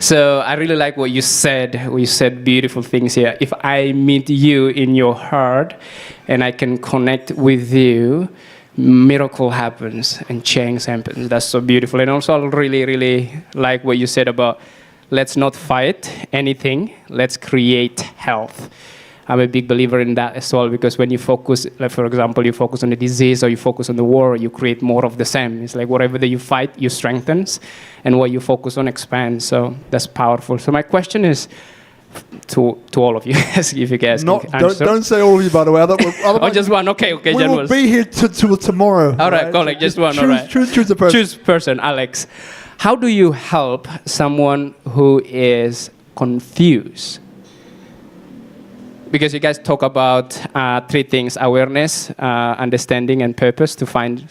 Speaker 6: So I really like what you said. You said beautiful things here. If I meet you in your heart and I can connect with you, miracle happens and change happens. That's so beautiful. And also I really, really like what you said about let's not fight anything. Let's create health. I'm a big believer in that as well, because when you focus, like for example, you focus on the disease or you focus on the war, you create more of the same. It's like whatever that you fight, you strengthens, and what you focus on expands. So that's powerful. So my question is to all of you, if you guys can answer.
Speaker 1: Don't say all of you, by the way.
Speaker 6: Oh, just one. Okay,
Speaker 1: we will be here till tomorrow.
Speaker 6: All right, collect just one. All right.
Speaker 1: Choose a person.
Speaker 6: Choose person, Alex. How do you help someone who is confused? Because you guys talk about 3 things: awareness, understanding, and purpose. To find,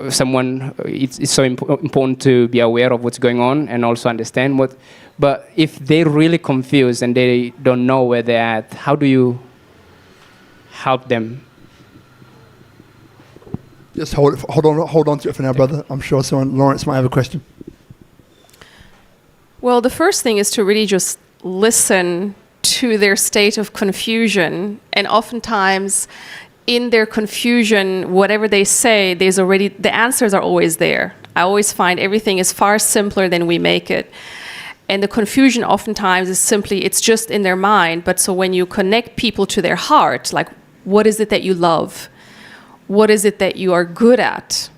Speaker 6: someone. It's so important to be aware of what's going on and also understand what. But if they're really confused and they don't know where they're at, how do you help them?
Speaker 1: Just hold on to it for now, brother. I'm sure Lawrence might have a question.
Speaker 2: Well, the first thing is to really just listen to their state of confusion. And oftentimes, in their confusion, whatever they say, the answers are always there. I always find everything is far simpler than we make it. And the confusion oftentimes is simply, it's just in their mind. But so when you connect people to their heart, like, what is it that you love? What is it that you are good at?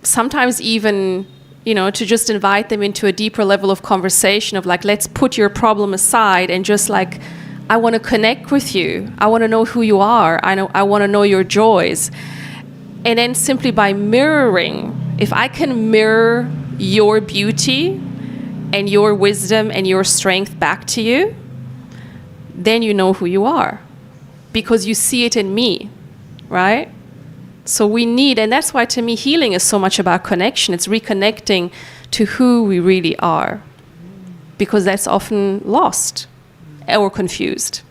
Speaker 2: Sometimes even, to just invite them into a deeper level of conversation of like, let's put your problem aside and just like, I want to connect with you. I want to know who you are. I want to know your joys. And then simply by mirroring, if I can mirror your beauty and your wisdom and your strength back to you, then you know who you are because you see it in me, right? So we need, and that's why to me healing is so much about connection. It's reconnecting to who we really are, because that's often lost or confused.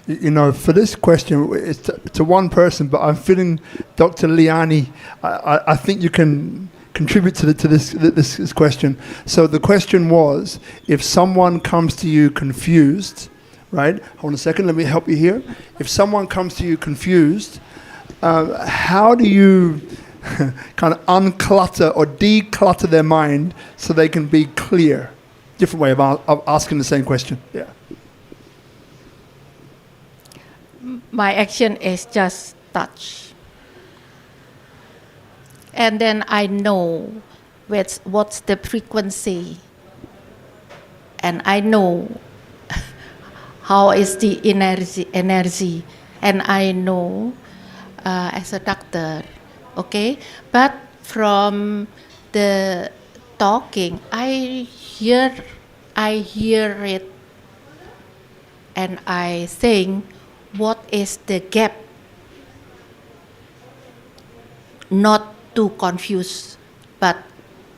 Speaker 1: For this question, it's to one person, but I'm feeling, Dr. Liani, I think you can contribute to this question. So the question was, if someone comes to you confused, right? Hold on a second, let me help you here. If someone comes to you confused, how do you kind of unclutter or declutter their mind so they can be clear? Different way of asking the same question. Yeah.
Speaker 4: My action is just touch. And then I know what's the frequency. And I know how is the energy. And I know as a doctor, okay? But from the talking, I hear it, and I think, what is the gap? Not too confused, but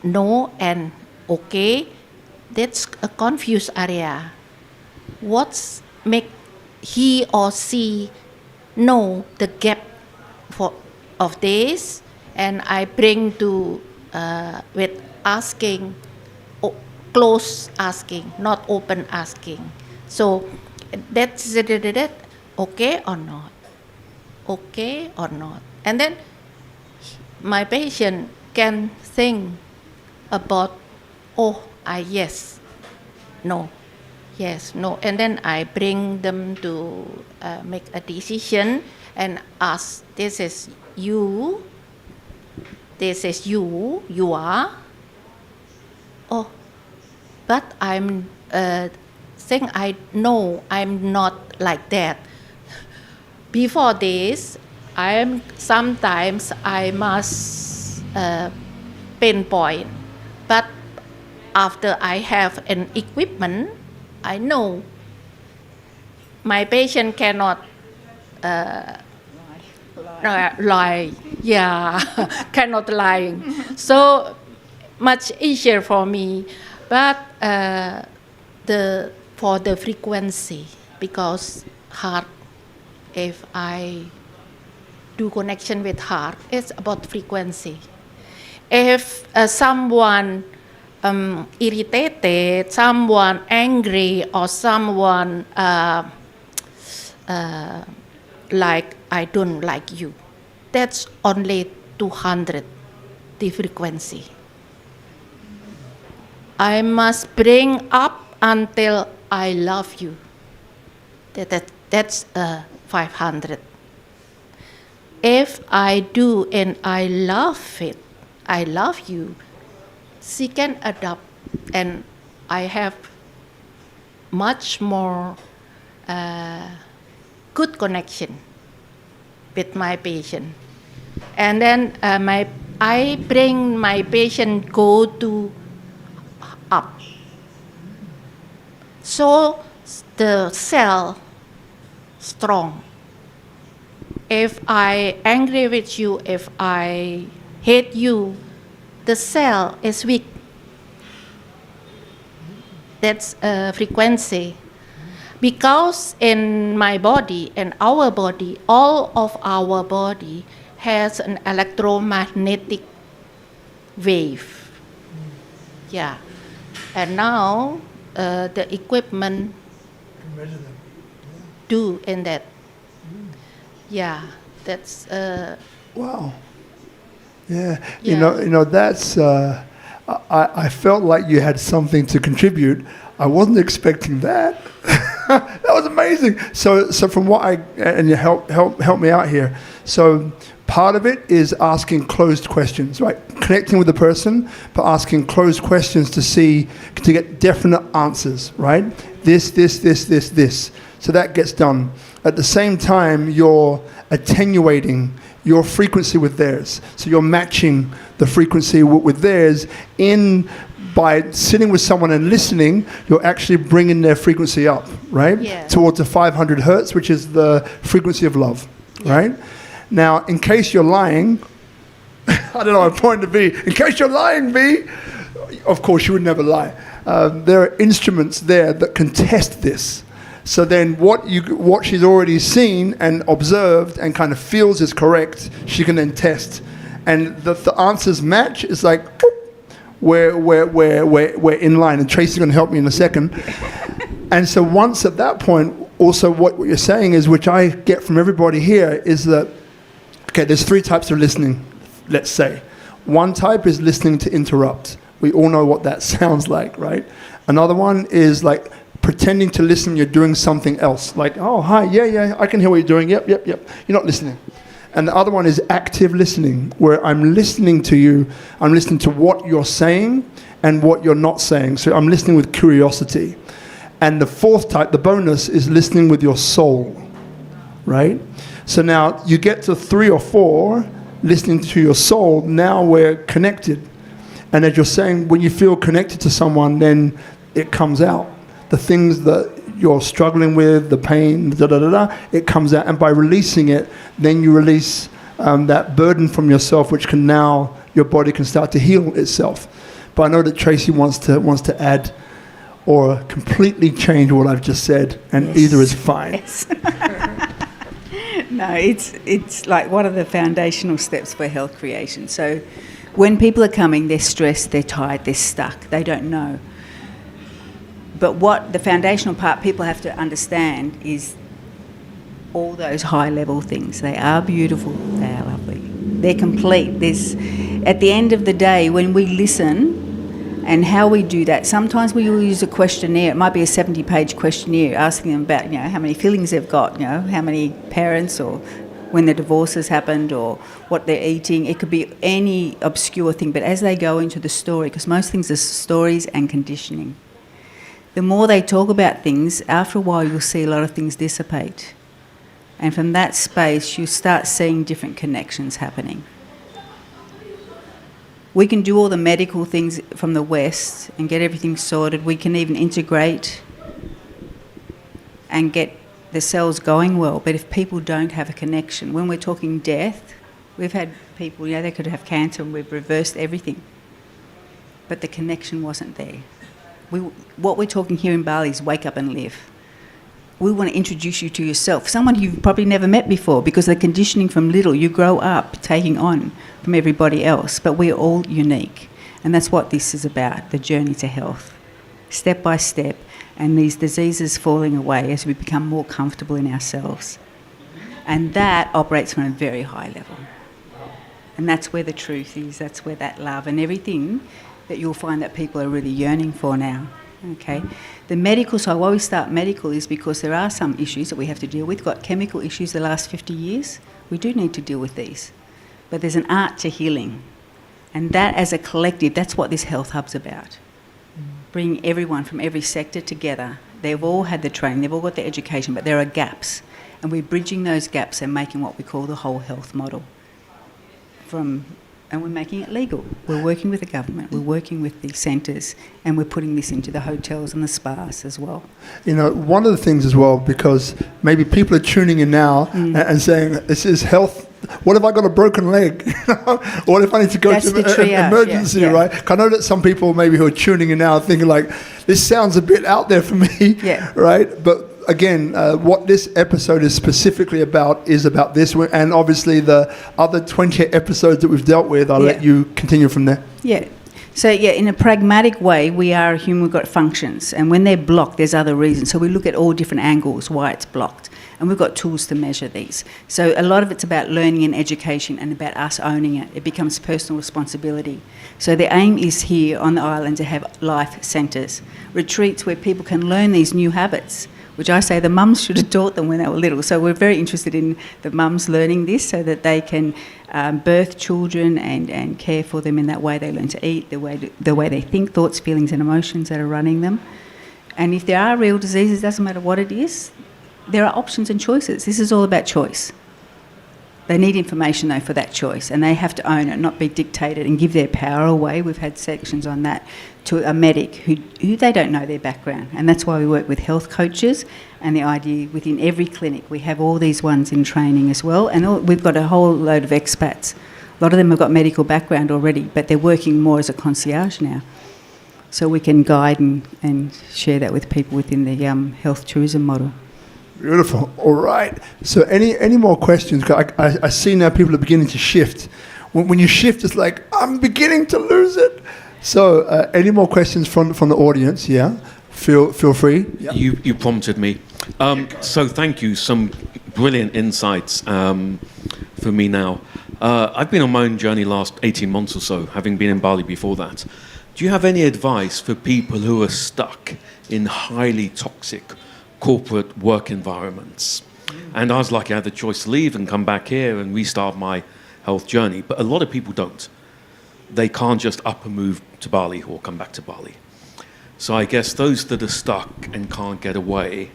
Speaker 4: no and okay. That's a confused area. What's make he or she know the gap of this? And I bring to with asking, close asking, not open asking. So that's it. Okay or not? Okay or not? And then my patient can think about oh, yes, no, yes, no. And then I bring them to make a decision and ask, this is you, you are. Oh, but I'm saying I know I'm not like that. Before this, sometimes I must pinpoint, but after I have an equipment, I know my patient cannot lie. Yeah, cannot lie. So much easier for me, but for the frequency, because heart, if I do connection with heart, it's about frequency. If someone irritated, someone angry, or someone like I don't like you, that's only 200, the frequency. I must bring up until I love you. That's 500. If I do and I love it, I love you, she can adapt, and I have much more good connection with my patient. And then I bring my patient go to up. So the cell strong. If I angry with you, if I hate you, the cell is weak. That's a frequency. Because in my body and our body, all of our body has an electromagnetic wave. Yeah. And now the equipment do in that. Yeah, that's
Speaker 1: wow. Yeah, you know that's. I felt like you had something to contribute. I wasn't expecting that. That was amazing. So from what and you help me out here. So part of it is asking closed questions, right? Connecting with the person, but asking closed questions to get definite answers, right? This. So that gets done. At the same time, you're attenuating your frequency with theirs. So you're matching the frequency with theirs by sitting with someone and listening, you're actually bringing their frequency up, right?
Speaker 4: Yeah.
Speaker 1: Towards the 500 hertz, which is the frequency of love, right? Now, in case you're lying, I don't know what point to be. In case you're lying, B, of course you would never lie. There are instruments there that can test this. So then what she's already seen and observed and kind of feels is correct, she can then test. And the answers match, is like, we're in line. And Tracy's going to help me in a second. And so once at that point, also what you're saying is, which I get from everybody here, is that, okay, there's 3 types of listening, let's say. One type is listening to interrupt. We all know what that sounds like, right? Another one is like pretending to listen, you're doing something else. Like, oh, hi, yeah, I can hear what you're doing. Yep. You're not listening. And the other one is active listening, where I'm listening to you, I'm listening to what you're saying and what you're not saying. So I'm listening with curiosity. And the 4th type, the bonus, is listening with your soul, right? So now you get to 3 or 4, listening to your soul, now we're connected. And as you're saying, when you feel connected to someone, then it comes out. The things that you're struggling with, the pain, it comes out. And by releasing it, then you release that burden from yourself, which can now, your body can start to heal itself. But I know that Tracy wants to add or completely change what I've just said, and
Speaker 5: Yes.
Speaker 1: either is fine.
Speaker 5: Yes. No, it's like one of the foundational steps for health creation. So when people are coming, they're stressed, they're tired, they're stuck, they don't know. But what the foundational part people have to understand is all those high-level things. They are beautiful, they are lovely, they're complete. At the end of the day, when we listen And how we do that, sometimes we will use a questionnaire. It might be a 70-page questionnaire asking them about, how many feelings they've got, how many parents, or when the divorce has happened, or what they're eating. It could be any obscure thing, but as they go into the story, because most things are stories and conditioning, the more they talk about things, after a while you'll see a lot of things dissipate. And from that space, you start seeing different connections happening. We can do all the medical things from the West and get everything sorted. We can even integrate and get the cells going well. But if people don't have a connection, when we're talking death, we've had people, they could have cancer and we've reversed everything. But the connection wasn't there. What we're talking here in Bali is wake up and live. We want to introduce you to yourself, someone you've probably never met before, because the conditioning from little, you grow up taking on from everybody else, but we're all unique. And that's what this is about, the journey to health, step by step, and these diseases falling away as we become more comfortable in ourselves. And that operates from a very high level. And that's where the truth is, that's where that love and everything that you'll find that people are really yearning for now. Okay, the medical side, why we start medical is because there are some issues that we have to deal with. We've got chemical issues the last 50 years. We do need to deal with these. But there's an art to healing. And that as a collective, that's what this health hub's about. Bring everyone from every sector together. They've all had the training, they've all got the education, but there are gaps. And we're bridging those gaps and making what we call the whole health model. And we're making it legal. We're working with the government, we're working with the centres, and we're putting this into the hotels and the spas as well.
Speaker 1: One of the things as well, because maybe people are tuning in now and saying, this is health. What if I got a broken leg? What if I need to go to an emergency, right? I know that some people maybe who are tuning in now are thinking like, this sounds a bit out there for me, right? But again, what this episode is specifically about is about this, and obviously the other 20 episodes that we've dealt with, I'll let you continue from there.
Speaker 5: Yeah. So, in a pragmatic way, we are a human, we've got functions, and when they're blocked, there's other reasons. So we look at all different angles, why it's blocked, and we've got tools to measure these. So a lot of it's about learning and education and about us owning it. It becomes personal responsibility. So the aim is here on the island to have life centres, retreats where people can learn these new habits, which I say the mums should have taught them when they were little. So we're very interested in the mums learning this so that they can birth children and care for them in that way. They learn to eat, the way they think, thoughts, feelings and emotions that are running them. And if there are real diseases, it doesn't matter what it is, there are options and choices. This is all about choice. They need information, though, for that choice, and they have to own it, not be dictated and give their power away. We've had sections on that to a medic who they don't know their background, and that's why we work with health coaches, and the idea within every clinic, we have all these ones in training as well, and we've got a whole load of expats. A lot of them have got medical background already, but they're working more as a concierge now. So we can guide and share that with people within the health tourism model.
Speaker 1: Beautiful. All right. So any more questions? I see now people are beginning to shift. When you shift, it's like, I'm beginning to lose it. So any more questions from the audience? Yeah. Feel free. Yeah.
Speaker 7: You prompted me. So thank you. Some brilliant insights for me now. I've been on my own journey last 18 months or so, having been in Bali before that. Do you have any advice for people who are stuck in highly toxic corporate work environments? And I was lucky, I had the choice to leave and come back here and restart my health journey. But a lot of people don't. They can't just up and move to Bali or come back to Bali. So I guess those that are stuck and can't get away,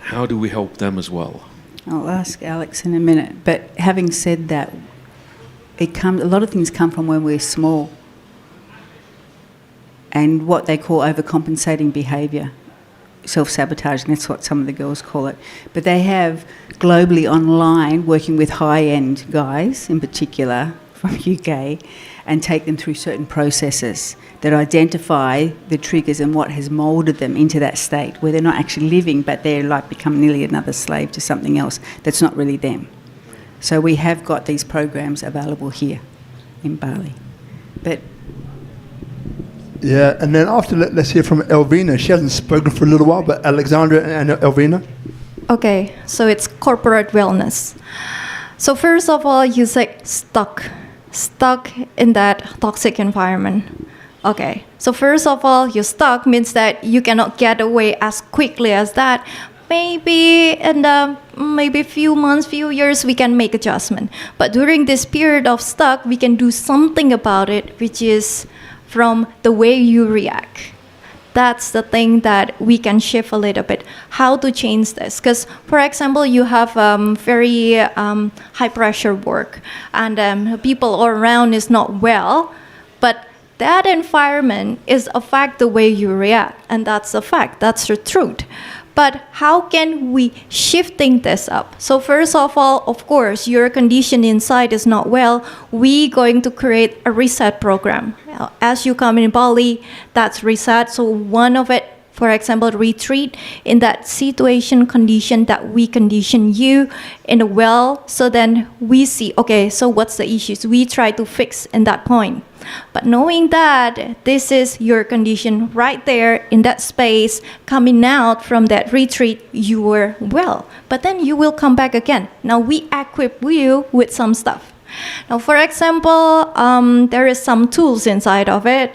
Speaker 7: how do we help them as well?
Speaker 5: I'll ask Alex in a minute. But having said that, a lot of things come from when we're small and what they call overcompensating behaviour. Self-sabotaging, that's what some of the girls call it. But they have globally online, working with high-end guys in particular from UK, and take them through certain processes that identify the triggers and what has moulded them into that state where they're not actually living, but they're like become nearly another slave to something else that's not really them. So we have got these programs available here in Bali. But
Speaker 1: yeah, and then after, let's hear from Elvina. She hasn't spoken for a little while, but Alexandra and Elvina.
Speaker 3: Okay, so it's corporate wellness. So first of all, you say stuck in that toxic environment. Okay, so first of all, you're stuck means that you cannot get away as quickly as that. Maybe in maybe few months, few years, we can make adjustment. But during this period of stuck, we can do something about it, which is from the way you react. That's the thing that we can shift a little bit. How to change this? Because, for example, you have very high pressure work, and people around is not well, but that environment is affect the way you react, and that's a fact. That's the truth. But how can we shifting this up? So first of all, of course, your condition inside is not well. We going to create a reset program. As you come in Bali, that's reset. So one of it, for example, retreat in that situation condition that we condition you in a well. So then we see, okay, so what's the issues? We try to fix in that point. But knowing that this is your condition right there in that space, coming out from that retreat, you were well. But then you will come back again. Now we equip you with some stuff. Now, for example, there is some tools inside of it.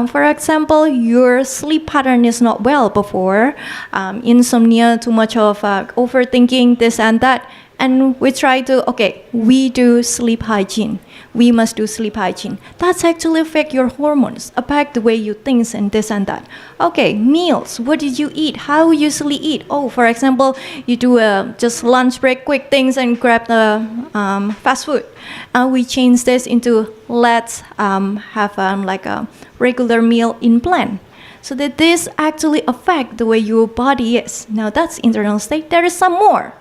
Speaker 3: For example, your sleep pattern is not well before, insomnia, too much of overthinking, this and that. And we try to, okay, we do sleep hygiene. We must do sleep hygiene. That's actually affect your hormones, affect the way you think and this and that. Okay, meals. What did you eat? How you usually eat? Oh, for example, you do just lunch break, quick things and grab the fast food. And we change this into let's have like a regular meal in plan. So that this actually affect the way your body is. Now that's internal state. There is some more,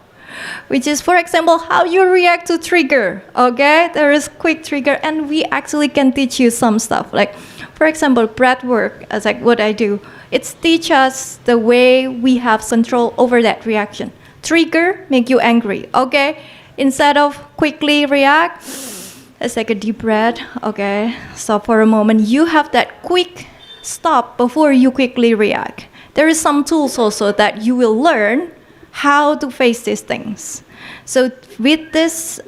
Speaker 3: which is, for example, how you react to trigger, okay? There is quick trigger, and we actually can teach you some stuff. Like, for example, breath work, as like what I do, it's teach us the way we have control over that reaction. Trigger make you angry, okay? Instead of quickly react, let's take a deep breath, okay? Stop for a moment. You have that quick stop before you quickly react. There is some tools also that you will learn how to face these things. So with these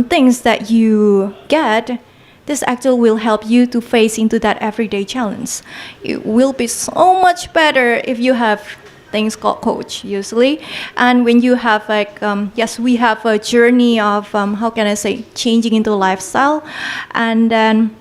Speaker 3: things that you get, this actually will help you to face into that everyday challenge. It will be so much better if you have things called coach usually. And when you have like, yes, we have a journey of, how can I say, changing into lifestyle. And then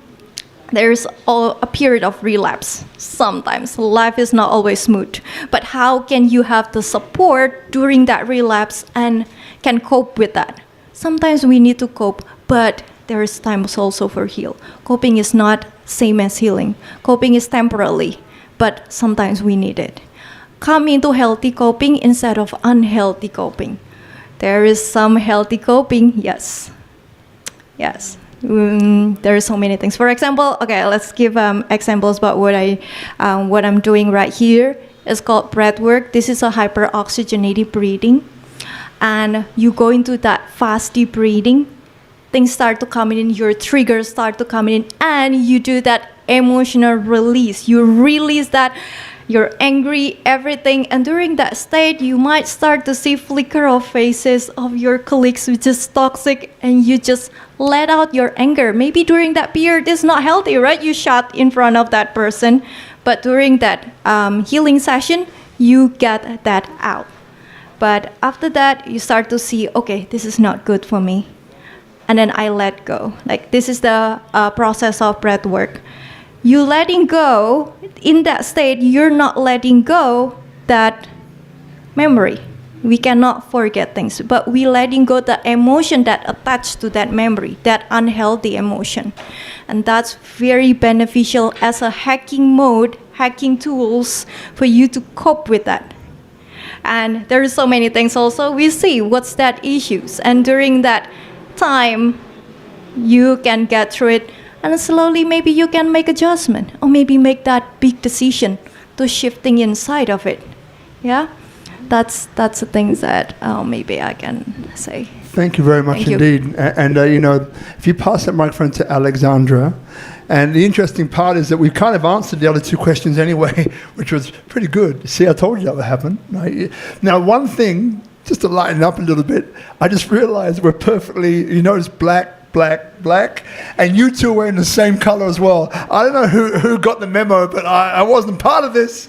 Speaker 3: there's a period of relapse. Sometimes life is not always smooth, but how can you have the support during that relapse and can cope with that? Sometimes we need to cope, but there is times also for heal. Coping is not same as healing. Coping is temporarily, but sometimes we need it. Come into healthy coping instead of unhealthy coping. There is some healthy coping, yes. There are so many things. For example, okay, let's give examples about what I'm doing right here. It's called breath work. This is a hyperoxygenated breathing, and you go into that fast deep breathing. Things start to come in, your triggers start to come in, and you do that emotional release. You release that. You're angry, everything, and during that state, you might start to see flicker of faces of your colleagues which is toxic, and you just let out your anger. Maybe during that period, it's not healthy, right? You shout in front of that person, but during that healing session, you get that out. But after that, you start to see, okay, this is not good for me, and then I let go. Like this is the process of breath work. You letting go, in that state, you're not letting go that memory. We cannot forget things, but we letting go the emotion that attached to that memory, that unhealthy emotion. And that's very beneficial as a hacking mode, hacking tools for you to cope with that. And there are so many things also. We see what's that issues. And during that time, you can get through it. And slowly, maybe you can make adjustment, or maybe make that big decision to shifting inside of it. Yeah, that's the things that maybe I can say.
Speaker 1: Thank you very much indeed. And you know, if you pass that microphone to Alexandra, and the interesting part is that we kind of answered the other two questions anyway, which was pretty good. See, I told you that would happen. Right? Now, one thing, just to lighten up a little bit, I just realized we're perfectly, you notice black, black, and you two were in the same color as well. I don't know who got the memo, but I wasn't part of this.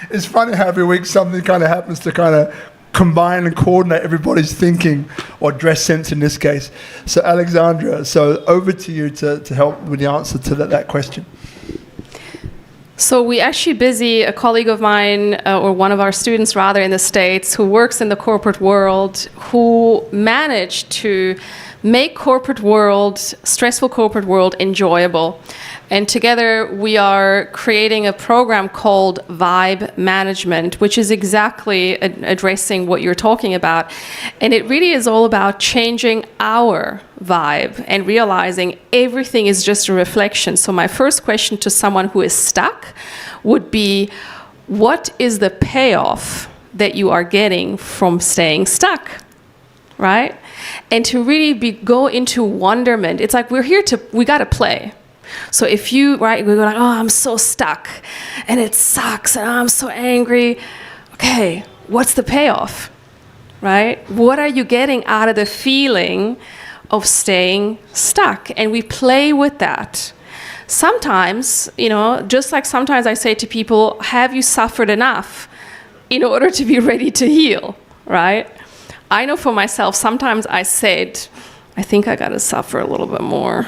Speaker 1: It's funny how every week something kind of happens to kind of combine and coordinate everybody's thinking, or dress sense in this case. So Alexandra, so over to you to help with the answer to that question.
Speaker 2: So we actually busy a colleague of mine, or one of our students rather, in the States, who works in the corporate world, who managed to make stressful corporate world enjoyable. And together we are creating a program called Vibe Management, which is exactly addressing what you're talking about. And it really is all about changing our vibe and realizing everything is just a reflection. So my first question to someone who is stuck would be, what is the payoff that you are getting from staying stuck, right? And to really go into wonderment. It's like we got to play. So if we go like, oh, I'm so stuck and it sucks and I'm so angry. Okay, what's the payoff, right? What are you getting out of the feeling of staying stuck? And we play with that. Sometimes, just like sometimes I say to people, have you suffered enough in order to be ready to heal, right? I know for myself, sometimes I said, I think I got to suffer a little bit more.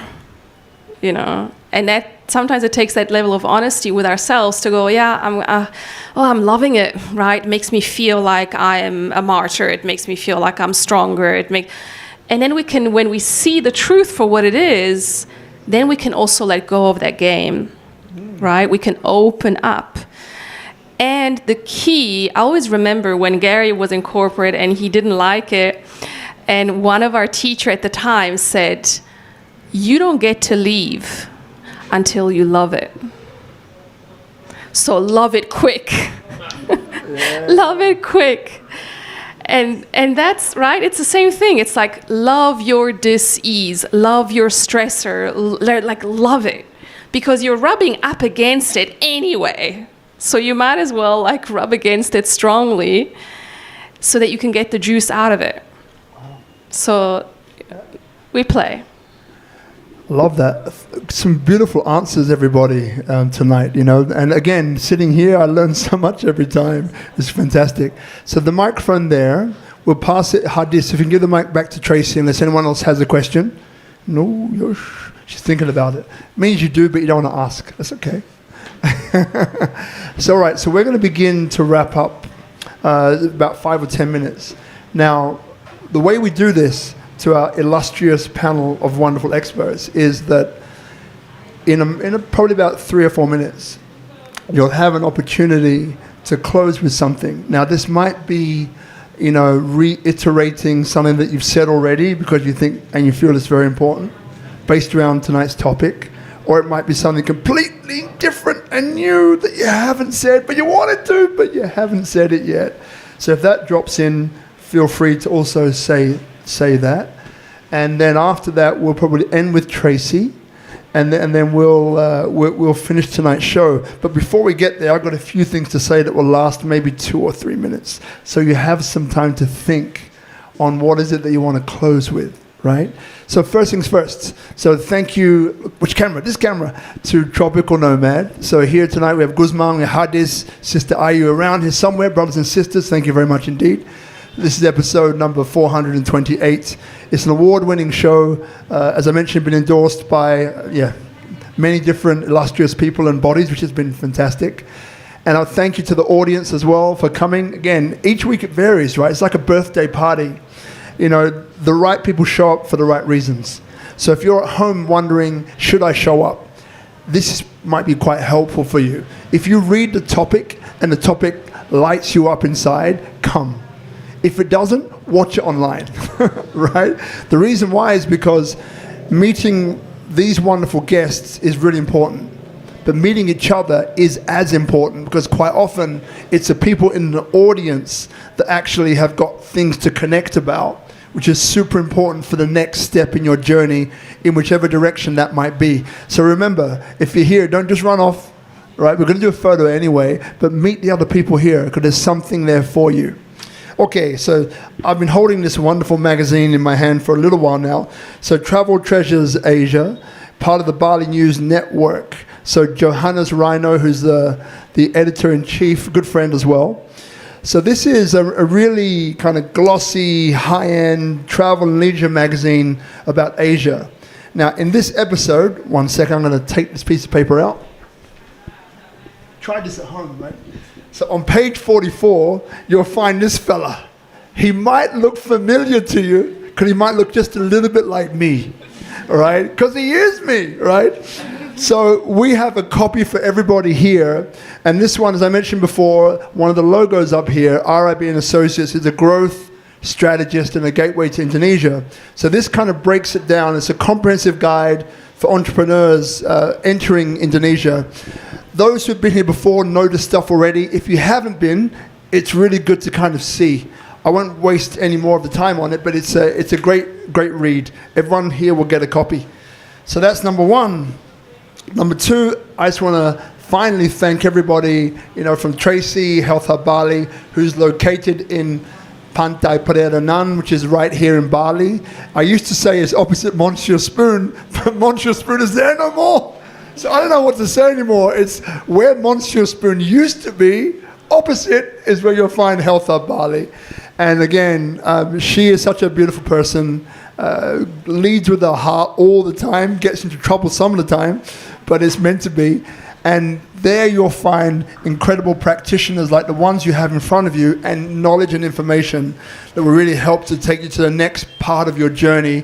Speaker 2: And that sometimes it takes that level of honesty with ourselves to go, yeah, I'm loving it, right? It makes me feel like I am a martyr. It makes me feel like I'm stronger. And then when we see the truth for what it is, then we can also let go of that game, right? We can open up. And the key, I always remember when Gary was in corporate and he didn't like it, and one of our teachers at the time said, you don't get to leave until you love it. So love it quick. Yeah. Love it quick. And that's right, it's the same thing. It's like love your dis-ease, love your stressor, love it. Because you're rubbing up against it anyway. So you might as well rub against it strongly so that you can get the juice out of it. So we play.
Speaker 1: Love that. Some beautiful answers, everybody, tonight, And again, sitting here, I learn so much every time. It's fantastic. So the microphone there, we'll pass it, Hadis, if you can give the mic back to Tracy, unless anyone else has a question. No, she's thinking about it. Means you do, but you don't want to ask. That's okay. So, all right, so we're going to begin to wrap up about 5 or 10 minutes. Now, the way we do this to our illustrious panel of wonderful experts is that in probably about 3 or 4 minutes, you'll have an opportunity to close with something. Now, this might be, reiterating something that you've said already because you think and you feel it's very important, based around tonight's topic, or it might be something completely different and new that you haven't said, but you wanted to, but you haven't said it yet. So if that drops in, feel free to also say that. And then after that, we'll probably end with Tracy, and then we'll finish tonight's show. But before we get there, I've got a few things to say that will last maybe 2 or 3 minutes. So you have some time to think on what is it that you want to close with, right? So first things first. So thank you, which camera? This camera, to Tropical Nomad. So here tonight we have Guzman, we have Hadis, Sister Ayu around here somewhere, brothers and sisters. Thank you very much indeed. This is episode number 428. It's an award-winning show, as I mentioned, been endorsed by many different illustrious people and bodies, which has been fantastic. And I thank you to the audience as well for coming. Again, each week it varies, right? It's like a birthday party. The right people show up for the right reasons. So if you're at home wondering, should I show up? This might be quite helpful for you. If you read the topic and the topic lights you up inside, come. If it doesn't, watch it online, right? The reason why is because meeting these wonderful guests is really important. But meeting each other is as important, because quite often it's the people in the audience that actually have got things to connect about, which is super important for the next step in your journey in whichever direction that might be. So remember, if you're here, don't just run off, right? We're going to do a photo anyway, but meet the other people here because there's something there for you. Okay, so I've been holding this wonderful magazine in my hand for a little while now. So Travel Treasures Asia, part of the Bali News Network. So Johannes Rhino, who's the editor-in-chief, good friend as well. So this is a really kind of glossy, high-end travel and leisure magazine about Asia. Now, in this episode, one second, I'm going to take this piece of paper out. Try this at home, right? So on page 44, you'll find this fella. He might look familiar to you, because he might look just a little bit like me, all right? Because he is me, right? So we have a copy for everybody here. And this one, as I mentioned before, one of the logos up here, RIB and Associates, is a growth strategist and a gateway to Indonesia. So this kind of breaks it down. It's a comprehensive guide for entrepreneurs entering Indonesia. Those who've been here before know the stuff already. If you haven't been, it's really good to kind of see. I won't waste any more of the time on it, but it's a great read. Everyone here will get a copy. So that's number one. Number two, I just want to finally thank everybody, from Tracy, Health Habali, who's located in Pantai Perairan, which is right here in Bali. I used to say it's opposite Monsieur Spoon, but Monsieur Spoon is there no more. So I don't know what to say anymore. It's where Monsieur Spoon used to be. Opposite is where you'll find Health Hub Bali. And again, she is such a beautiful person, leads with her heart all the time, gets into trouble some of the time, but it's meant to be. And there you'll find incredible practitioners like the ones you have in front of you, and knowledge and information that will really help to take you to the next part of your journey,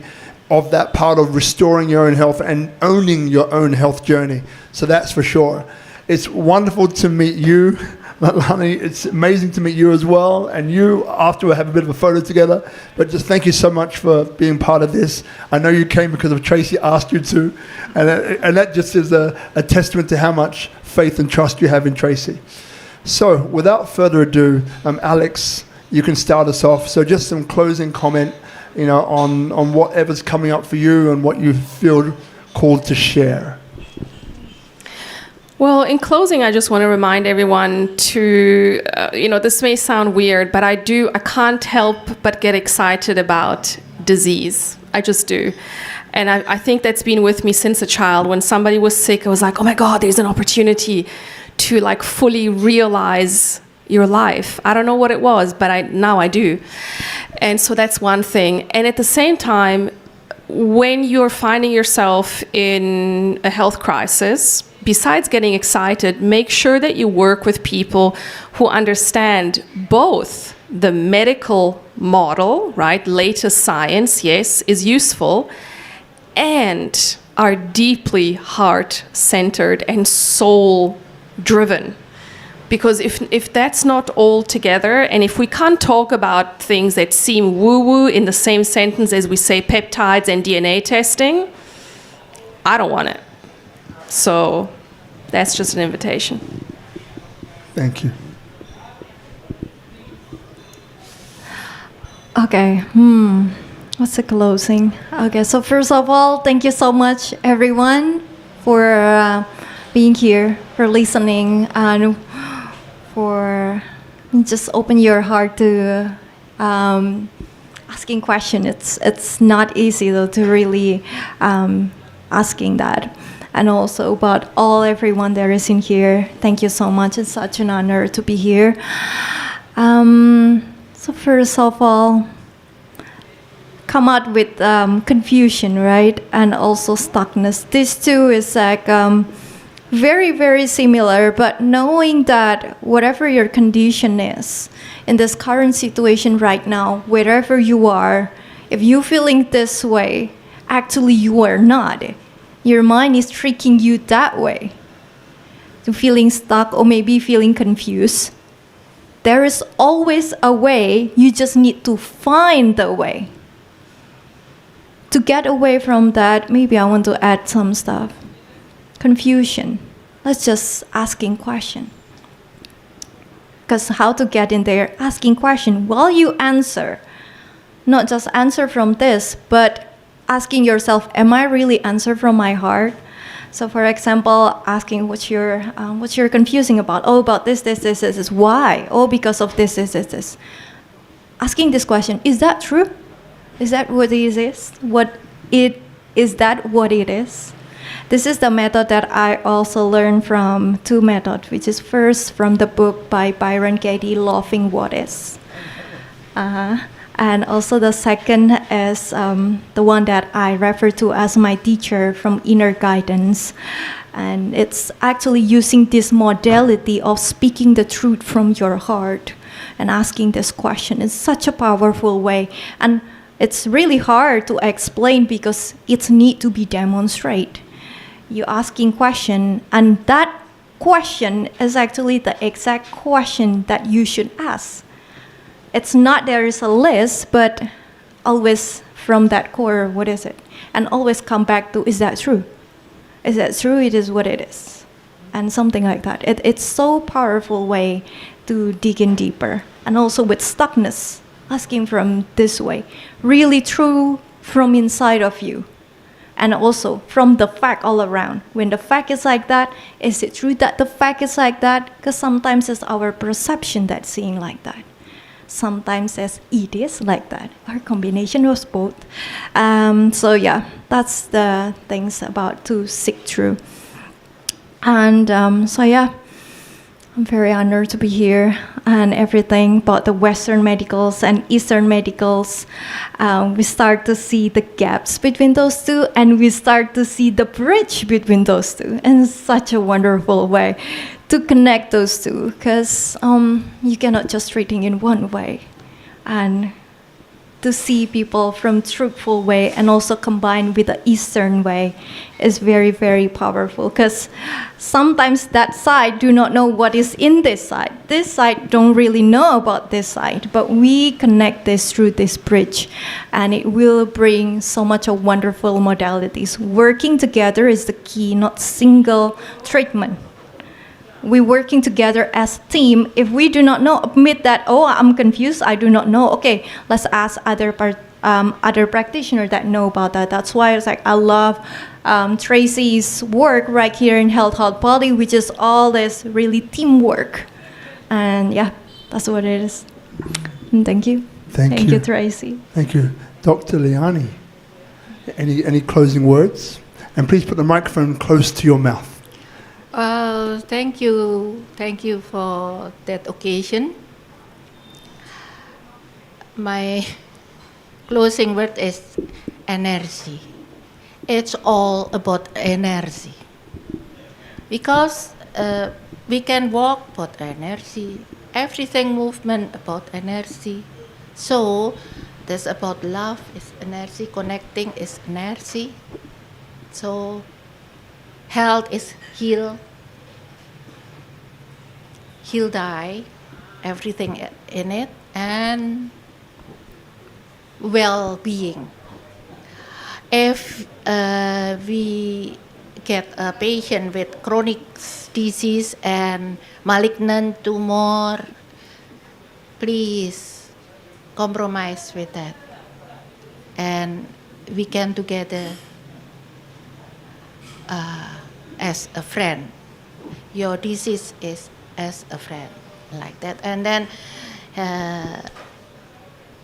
Speaker 1: of that part of restoring your own health and owning your own health journey. So that's for sure. It's wonderful to meet you, Lani. It's amazing to meet you as well. And you, after we have a bit of a photo together. But just thank you so much for being part of this. I know you came because of Tracy asked you to. And that just is a testament to how much faith and trust you have in Tracy. So without further ado, Alex, you can start us off. So just some closing comment, on whatever's coming up for you and what you feel called to share.
Speaker 2: Well, in closing, I just want to remind everyone to, this may sound weird, but I can't help but get excited about disease. I just do. And I think that's been with me since a child. When somebody was sick, I was like, oh my God, there's an opportunity to fully realize your life. I don't know what it was, but now I do. And so that's one thing. And at the same time, when you're finding yourself in a health crisis, besides getting excited, make sure that you work with people who understand both the medical model, right? Latest science, yes, is useful, and are deeply heart-centered and soul-driven. Because if that's not all together, and if we can't talk about things that seem woo-woo in the same sentence as we say peptides and DNA testing, I don't want it. So that's just an invitation.
Speaker 1: Thank you.
Speaker 3: Okay. What's the closing? Okay. So first of all, thank you so much, everyone, for being here, for listening, and for just open your heart to asking questions. It's not easy though to really asking that. And also about everyone that is in here. Thank you so much. It's such an honor to be here. So first of all, come out with confusion, right? And also stuckness. This too is like very, very similar, but knowing that whatever your condition is in this current situation right now, wherever you are, if you're feeling this way, actually you are not. Your mind is tricking you that way to feeling stuck or maybe feeling confused. There is always a way, you just need to find the way. To get away from that, maybe I want to add some stuff. Confusion. Let's just asking question. Because how to get in there? Asking question while you answer. Not just answer from this, but asking yourself, am I really answer from my heart? So for example, asking what you're confusing about. Oh, about this, why? Oh, because of this. asking this question, is that true? Is that what it is? Is that what it is? This is the method that I also learned from two methods, which is first from the book by Byron Katie, Loving What Is. And also the second is the one that I refer to as my teacher from Inner Guidance. And it's actually using this modality of speaking the truth from your heart and asking this question in such a powerful way. And it's really hard to explain because it needs to be demonstrated. You're asking question, and that question is actually the exact question that you should ask. It's not there is a list, but always from that core, what is it? And always come back to, is that true? Is that true? It is what it is. And something like that. It's so powerful way to dig in deeper. And also with stuckness, asking from this way, really true from inside of you. And also from the fact all around. When the fact is like that, is it true that the fact is like that? Because sometimes it's our perception that's seeing like that. Sometimes it is like that, or combination of both. So yeah, that's the things about to seek true. And so yeah, I'm very honored to be here, and everything about the Western medicals and Eastern medicals. We start to see the gaps between those two, and we start to see the bridge between those two in such a wonderful way to connect those two, because you cannot just treating in one way, and to see people from truthful way and also combined with the Eastern way is very, very powerful, because sometimes that side do not know what is in this side. This side don't really know about this side, but we connect this through this bridge, and it will bring so much of wonderful modalities. Working together is the key, not single treatment. We're working together as a team. If we do not know, admit that, oh, I'm confused, I do not know. Okay, let's ask other practitioners that know about that. That's why it's like I love Tracy's work right here in Health Bali, which is all this really teamwork. And yeah, that's what it is. And thank you.
Speaker 1: Thank you,
Speaker 3: Tracy.
Speaker 1: Thank you. Dr. Liani, any closing words? And please put the microphone close to your mouth.
Speaker 4: Thank you for that occasion. My closing word is energy. It's all about energy. Because we can walk about energy, everything movement about energy. So that's about love is energy, connecting is energy. So health is heal die, everything in it, and well-being. If we get a patient with chronic disease and malignant tumor, please compromise with that, and we can together as a friend. Your disease is as a friend, like that. And then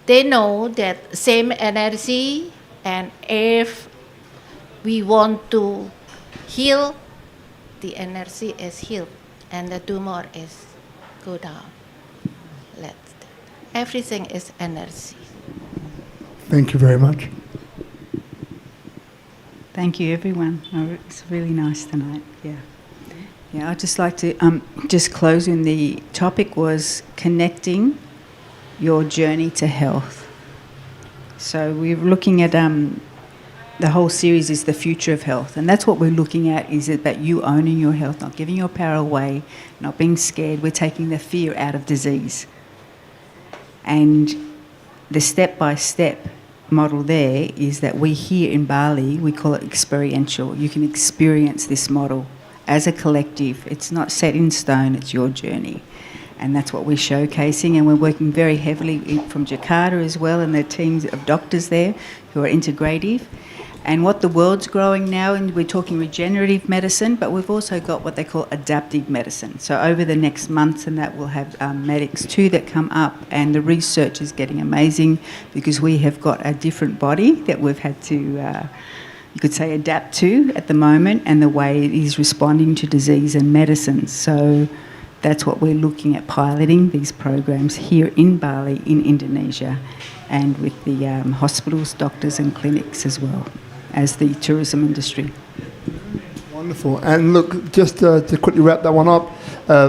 Speaker 4: they know that same energy, and if we want to heal, the energy is healed and the tumor is go down. Everything is energy.
Speaker 1: Thank you very much.
Speaker 5: Thank you, everyone. Oh, it's really nice tonight. Yeah, I'd just like to just close in. The topic was connecting your journey to health. So we're looking at the whole series is the future of health, and that's what we're looking at, is about you owning your health, not giving your power away, not being scared. We're taking the fear out of disease. And the step-by-step model there is that we here in Bali, we call it experiential. You can experience this model as a collective. It's not set in stone, it's your journey. And that's what we're showcasing, and we're working very heavily from Jakarta as well, and the teams of doctors there who are integrative. And what the world's growing now, and we're talking regenerative medicine, but we've also got what they call adaptive medicine. So over the next months and that, we'll have medics too that come up, and the research is getting amazing because we have got a different body that we've had to, you could say, adapt to at the moment, and the way it is responding to disease and medicine. So that's what we're looking at, piloting these programs here in Bali, in Indonesia, and with the hospitals, doctors and clinics as well as the tourism industry.
Speaker 1: Wonderful. And look, just to quickly wrap that one up,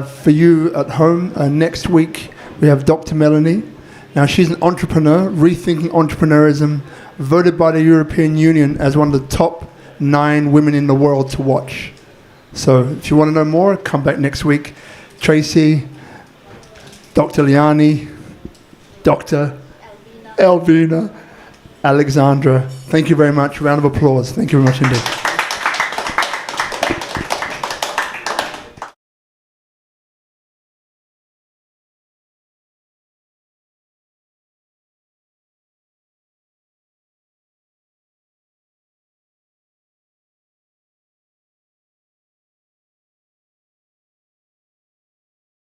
Speaker 1: for you at home, next week we have Dr. Melanie. Now, she's an entrepreneur, rethinking entrepreneurism, voted by the European Union as one of the top 9 women in the world to watch. So if you want to know more, come back next week. Tracy, Dr. Liani, Dr. Elvina, Alexandra, thank you very much. Round of applause. Thank you very much indeed.